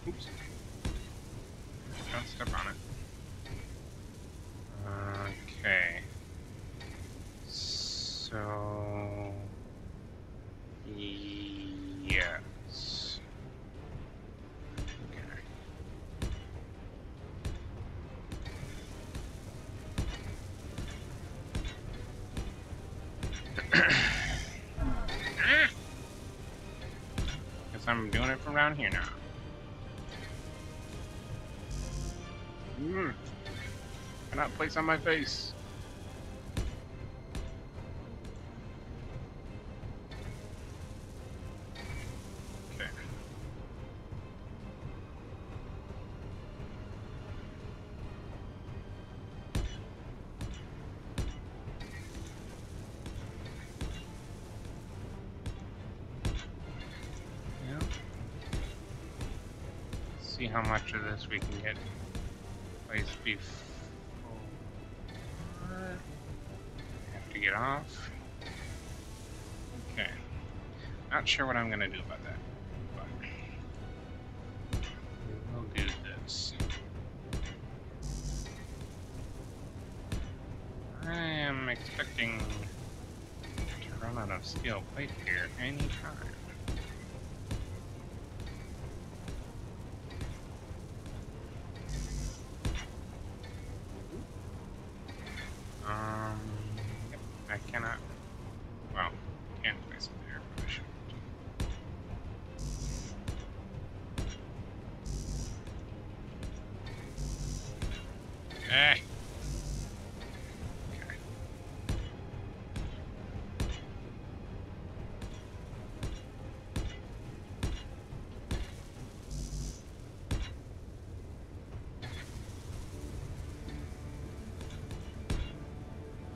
Oops. Don't step on it. Okay. So, yes. Okay. Guess I'm doing it from down here now. Cannot place on my face. Okay. Yeah. See how much of this we can get placed before. Have to get off. Okay. Not sure what I'm gonna do about that, but we will do this. I am expecting to run out of steel plate here anytime. Yep, I cannot. Well, can't place it there, but I should. Eh. Okay.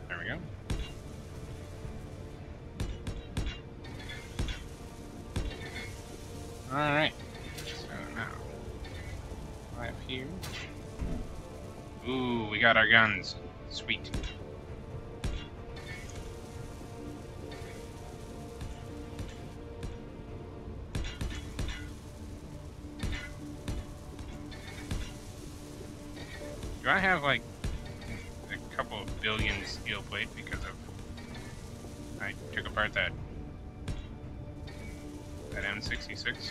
There we go. Alright. So now, right up here. Ooh, we got our guns. Sweet. Do I have like a couple of billion steel plate because of I took apart that M66?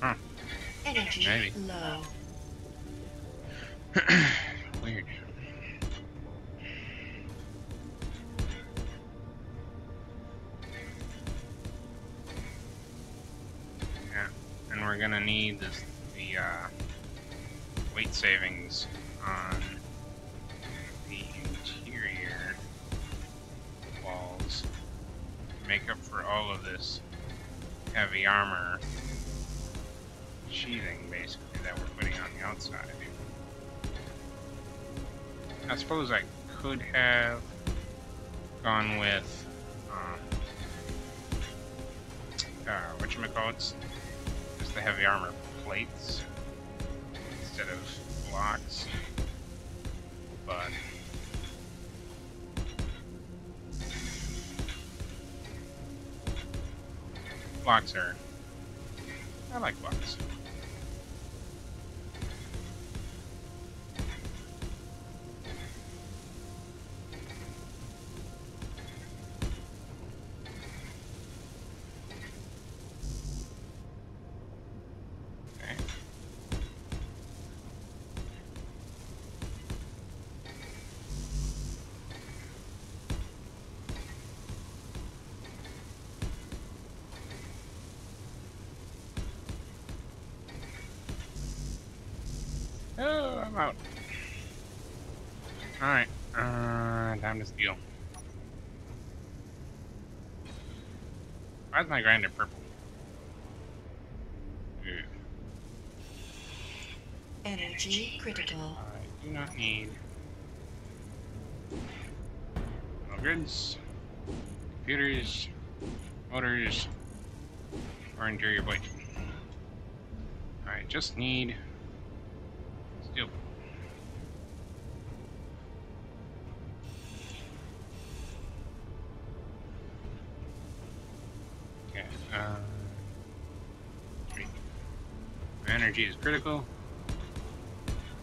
Huh. Energy Maybe. low. Weird. Yeah, and we're gonna need the weight savings on the interior walls to make up for all of this heavy armor sheathing, basically, that we're putting on the outside. I suppose I could have gone with whatchamacallits, just the heavy armor plates instead of blocks, but blocks are, I like blocks. Oh, I'm out. Alright, time to steal. Why is my grinder purple? Ew. Energy critical. I do not need no grids, computers, motors, or interior plate. I just need steel. Okay, my energy is critical.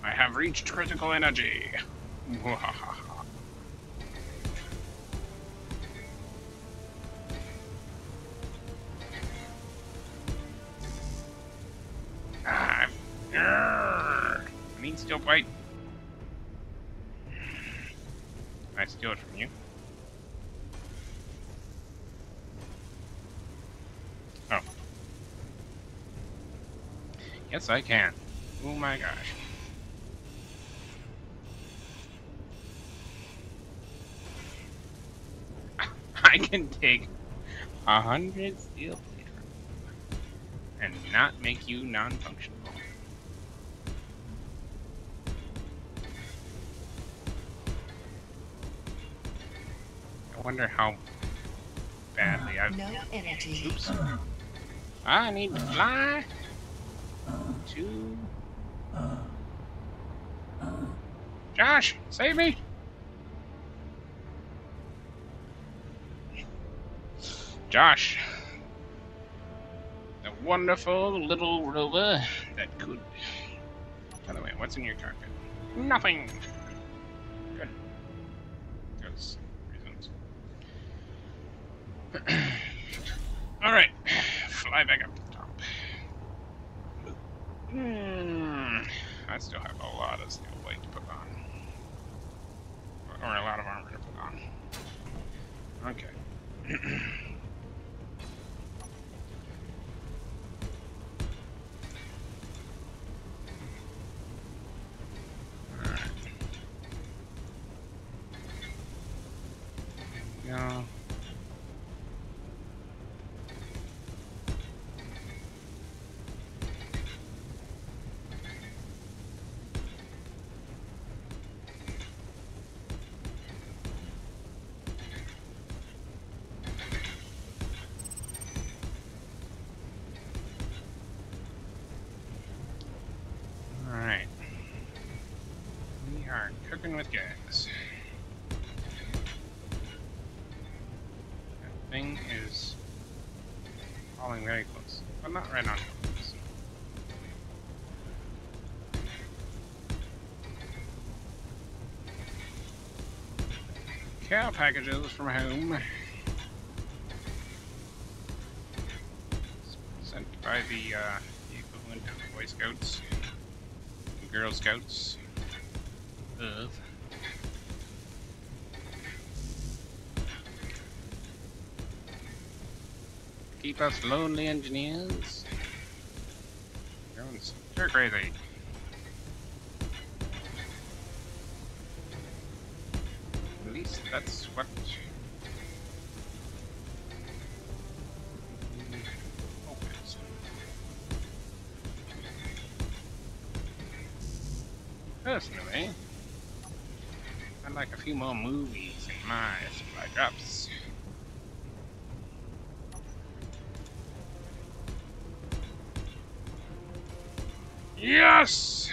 I have reached critical energy. I need steel plate. Can I steal it from you? Oh. Yes, I can. Oh my gosh. I can take 100 steel plate and not make you non-functional. I wonder how badly I've... No energy. Oops. I need to fly to... Josh, save me! Josh. The wonderful little rover that could... By the way, what's in your cockpit? Nothing! Good. Because reasons. Alright, fly back up to the top. I still have a lot of steel plate to put on. Or a lot of armor to put on. Okay. No. Alright. We are cooking with gas. Thing is falling very close, but not right on close. Care packages from home. Sent by the equivalent of Boy Scouts and Girl Scouts of. Keep us lonely engineers. They're crazy. At least that's what. Hope is. Personally, I'd like a few more movies in my supply drops. Yes!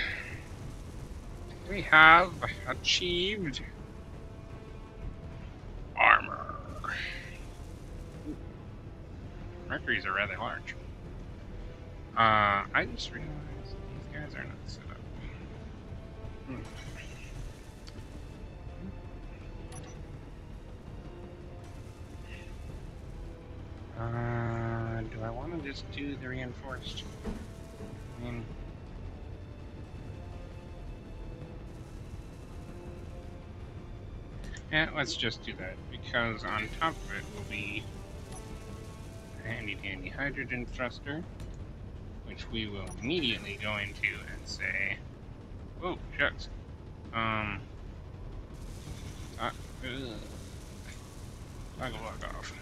We have achieved armor. Mercuries are rather large. I just realized these guys are not set up. Do I want to just do the reinforced? I mean, yeah, let's just do that, because on top of it will be a handy-dandy hydrogen thruster, which we will immediately go into and say, whoa, shucks. Toggle lock off.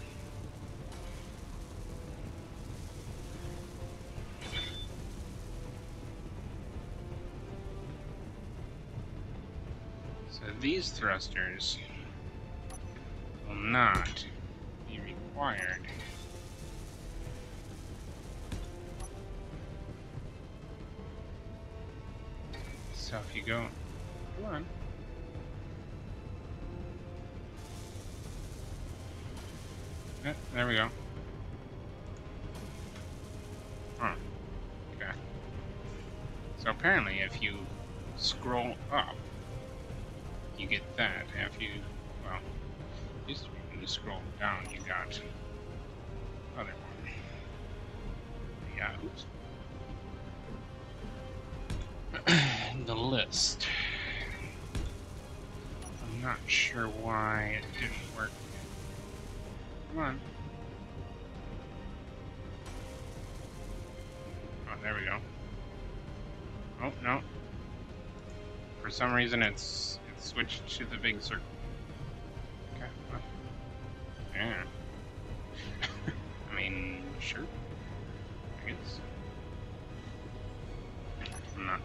So these thrusters will not be required. So if you go, come on. There we go. Oh, okay. So apparently if you scroll up, you get that. If you, well, just when you scroll down, you got other one. Yeah, oops. The list. I'm not sure why it didn't work. Come on. Oh, there we go. Oh, no. For some reason it's switched to the big circle. Okay. Well, yeah. I mean, sure. I guess. I'm not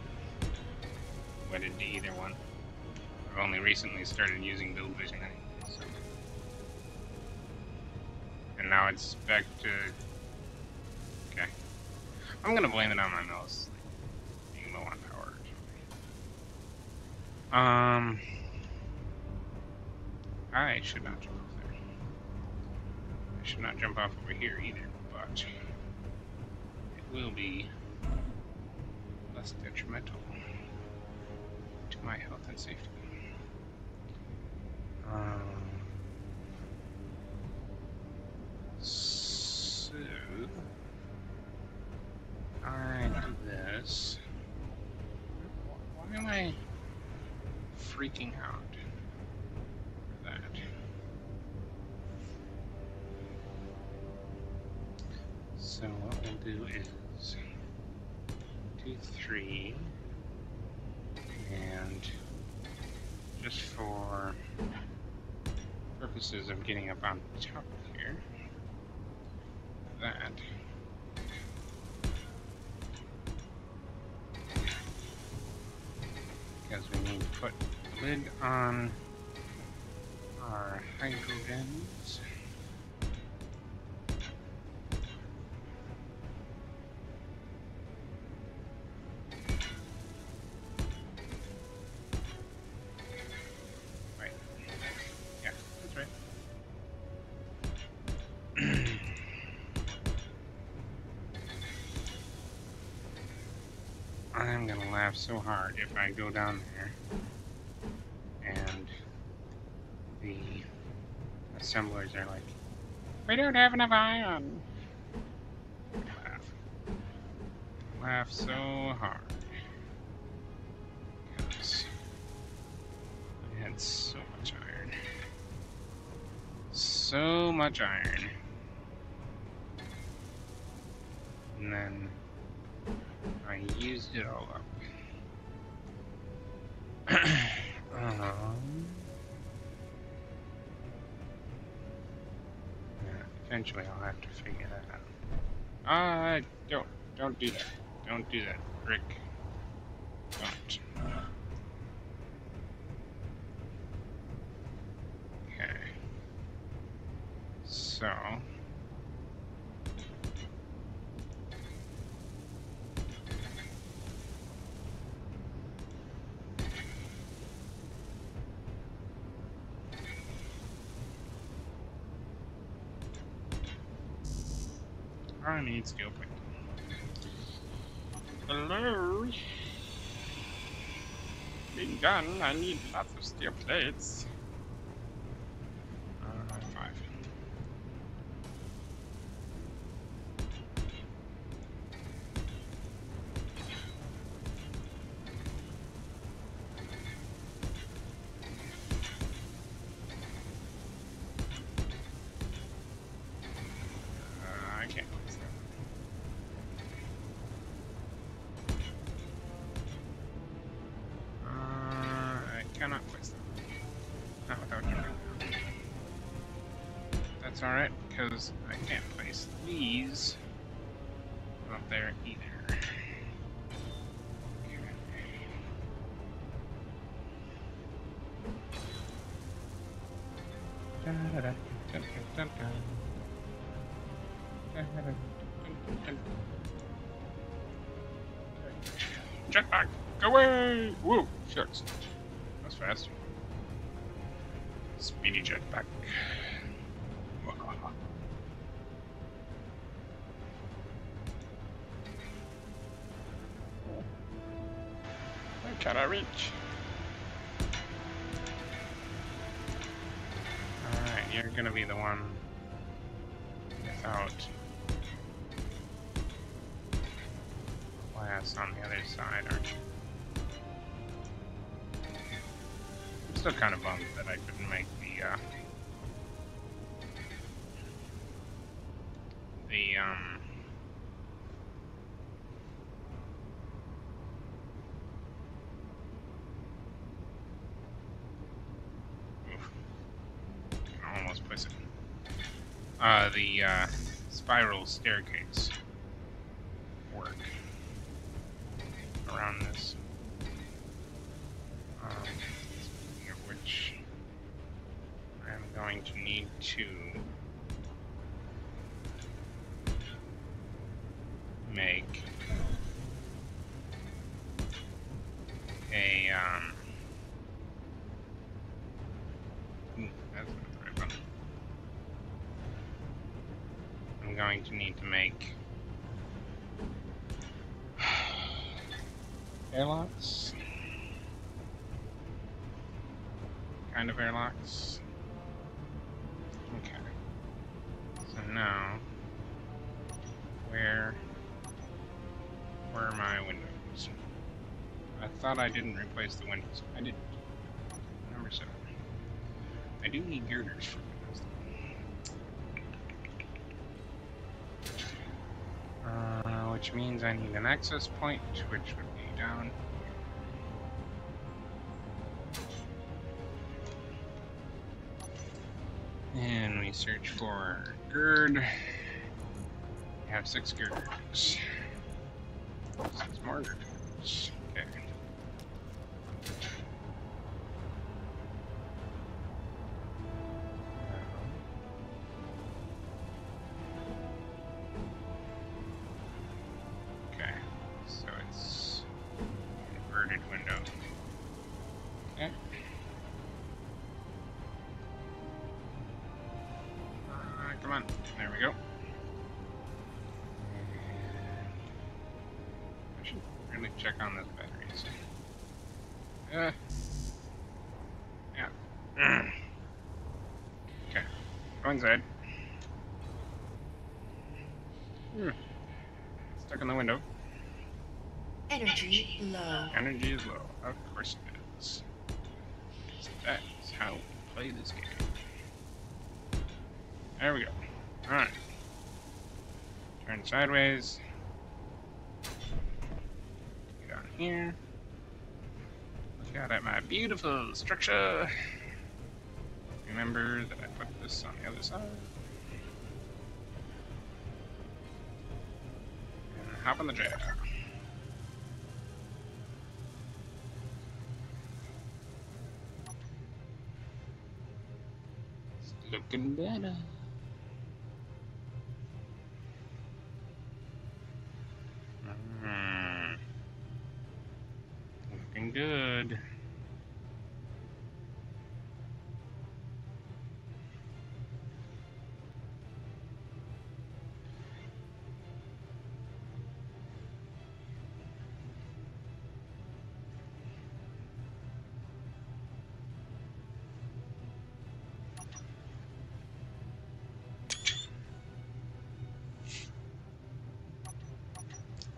wedded to either one. I've only recently started using Build Vision anyway, so. And now it's back to... Okay. I'm gonna blame it on my mouse being low on power or something. I should not jump off there. I should not jump off over here either, but it will be less detrimental. my health and safety. So I do this. Why am I freaking out for that? So what we'll do is 2, 3, and just for purposes of getting up on top here, that. Because we need to put the lid on our hydrogens. Right. Yeah, that's right. I'm gonna laugh so hard if I go down there and the assemblers are like, we don't have enough iron. Laugh so hard because I had so much iron. So much iron. And then I used it all up. Yeah, eventually I'll have to figure that out. Don't do that. Don't do that, Rick. Don't. Okay. So. I need steel plate. Hello? Being done, I need lots of steel plates. 5. I can't place that. I cannot place that. Not without jumping down. That's alright, because I can't place these up there either. Jetpack, go away! Whoa, shucks. That's fast. Speedy jetpack. Where can I reach? Alright, you're gonna be the one without class on the other side, aren't you? I'm still kind of bummed that I couldn't make I almost place it. The spiral staircase work around this. Speaking of which, I'm going to need to make a that's not the right one. I'm going to need to make airlocks. kind of airlocks. Okay. So now, where were my windows? I thought I didn't replace the windows. I didn't. Number 7. I do need girders for windows, though. Which means I need an access point, which would be down. And we search for gird. We have 6 girders. 6 more girders. Okay. Okay, so it's inverted window. Okay. Come on. There we go. I should really check on those batteries. Yeah. Okay. Go inside. Stuck in the window. Energy low. Energy is low. Of course it is. So that's how we play this game. There we go. Alright. Turn sideways. Get on here. Look out at my beautiful structure. Remember that I put this on the other side. And hop on the jet. It's looking better. Looking good.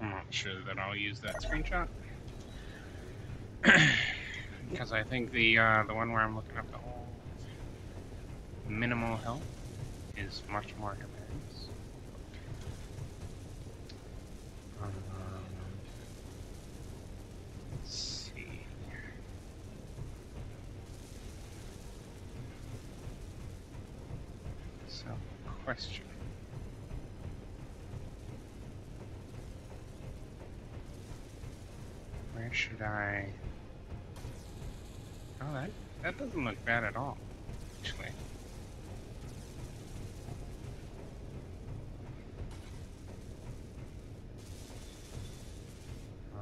I'm not sure that I'll use that screenshot. Because I think the one where I'm looking up the whole minimal health is much more hilarious. Let's see. So, question. Where should I... Oh, that doesn't look bad at all, actually.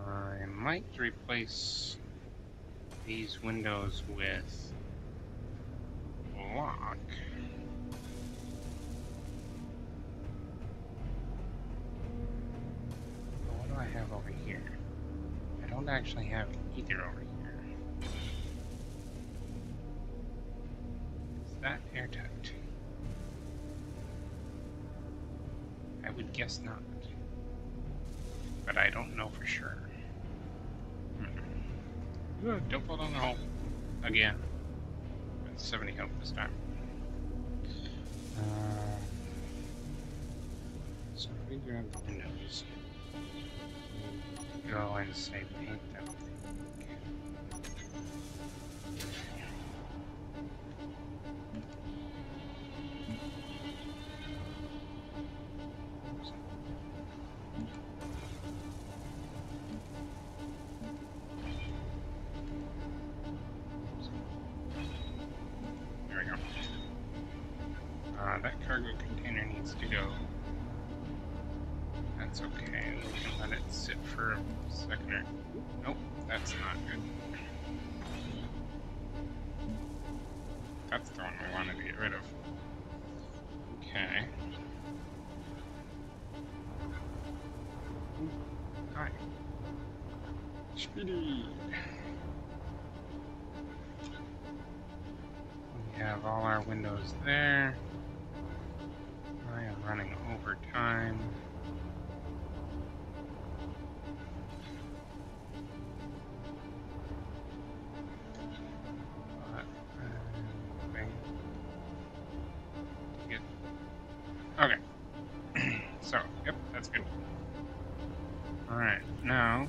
I might replace these windows with lock. What do I have over here? I don't actually have either over here. Is that airtight? I would guess not. But I don't know for sure. Don't fall down the hole. Again. Got 70 health this time. So we grab the windows. Go and say paint them. There we go. That cargo container needs to go. That's okay, we can let it sit for a second or... Nope, that's not good. That's the one we wanted to get rid of. Okay. Ooh, hi. Speedy! have all our windows there. I am running over time. Okay. So, yep, that's good. Alright, now...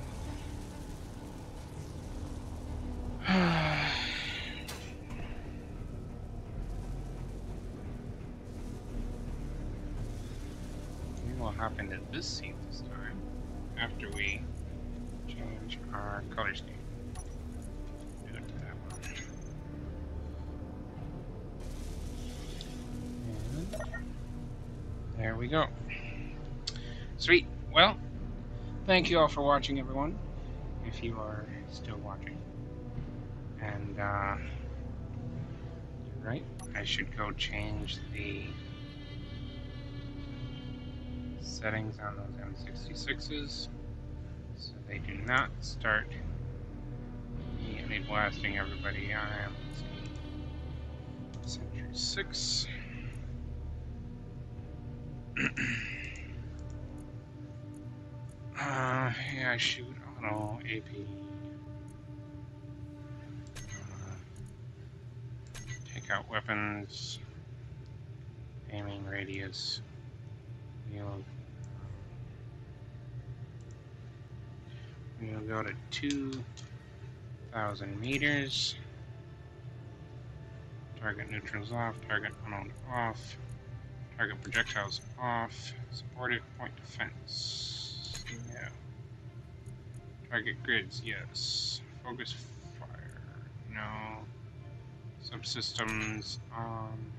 we will hop into this seat this time, after we change our color scheme. Do it to that one. And there we go. Sweet. Well, thank you all for watching, everyone, if you are still watching. And, you're right, I should go change the settings on those M66s so they do not start immediately blasting everybody. I am Century 6. Yeah, I shoot auto AP. Take out weapons, aiming radius. We'll go to 2,000 meters. Target neutrals off, target unknown off, target projectiles off, supported point defense. Yeah. Target grids, yes. Focus fire, no. Subsystems on.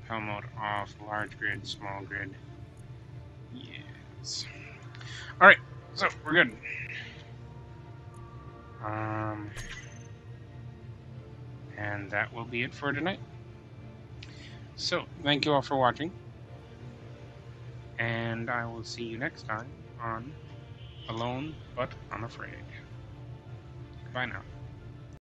Hell mode off, large grid, small grid. Yes. Alright, so we're good. And that will be it for tonight. So, thank you all for watching. And I will see you next time on Alone But Unafraid. Bye now.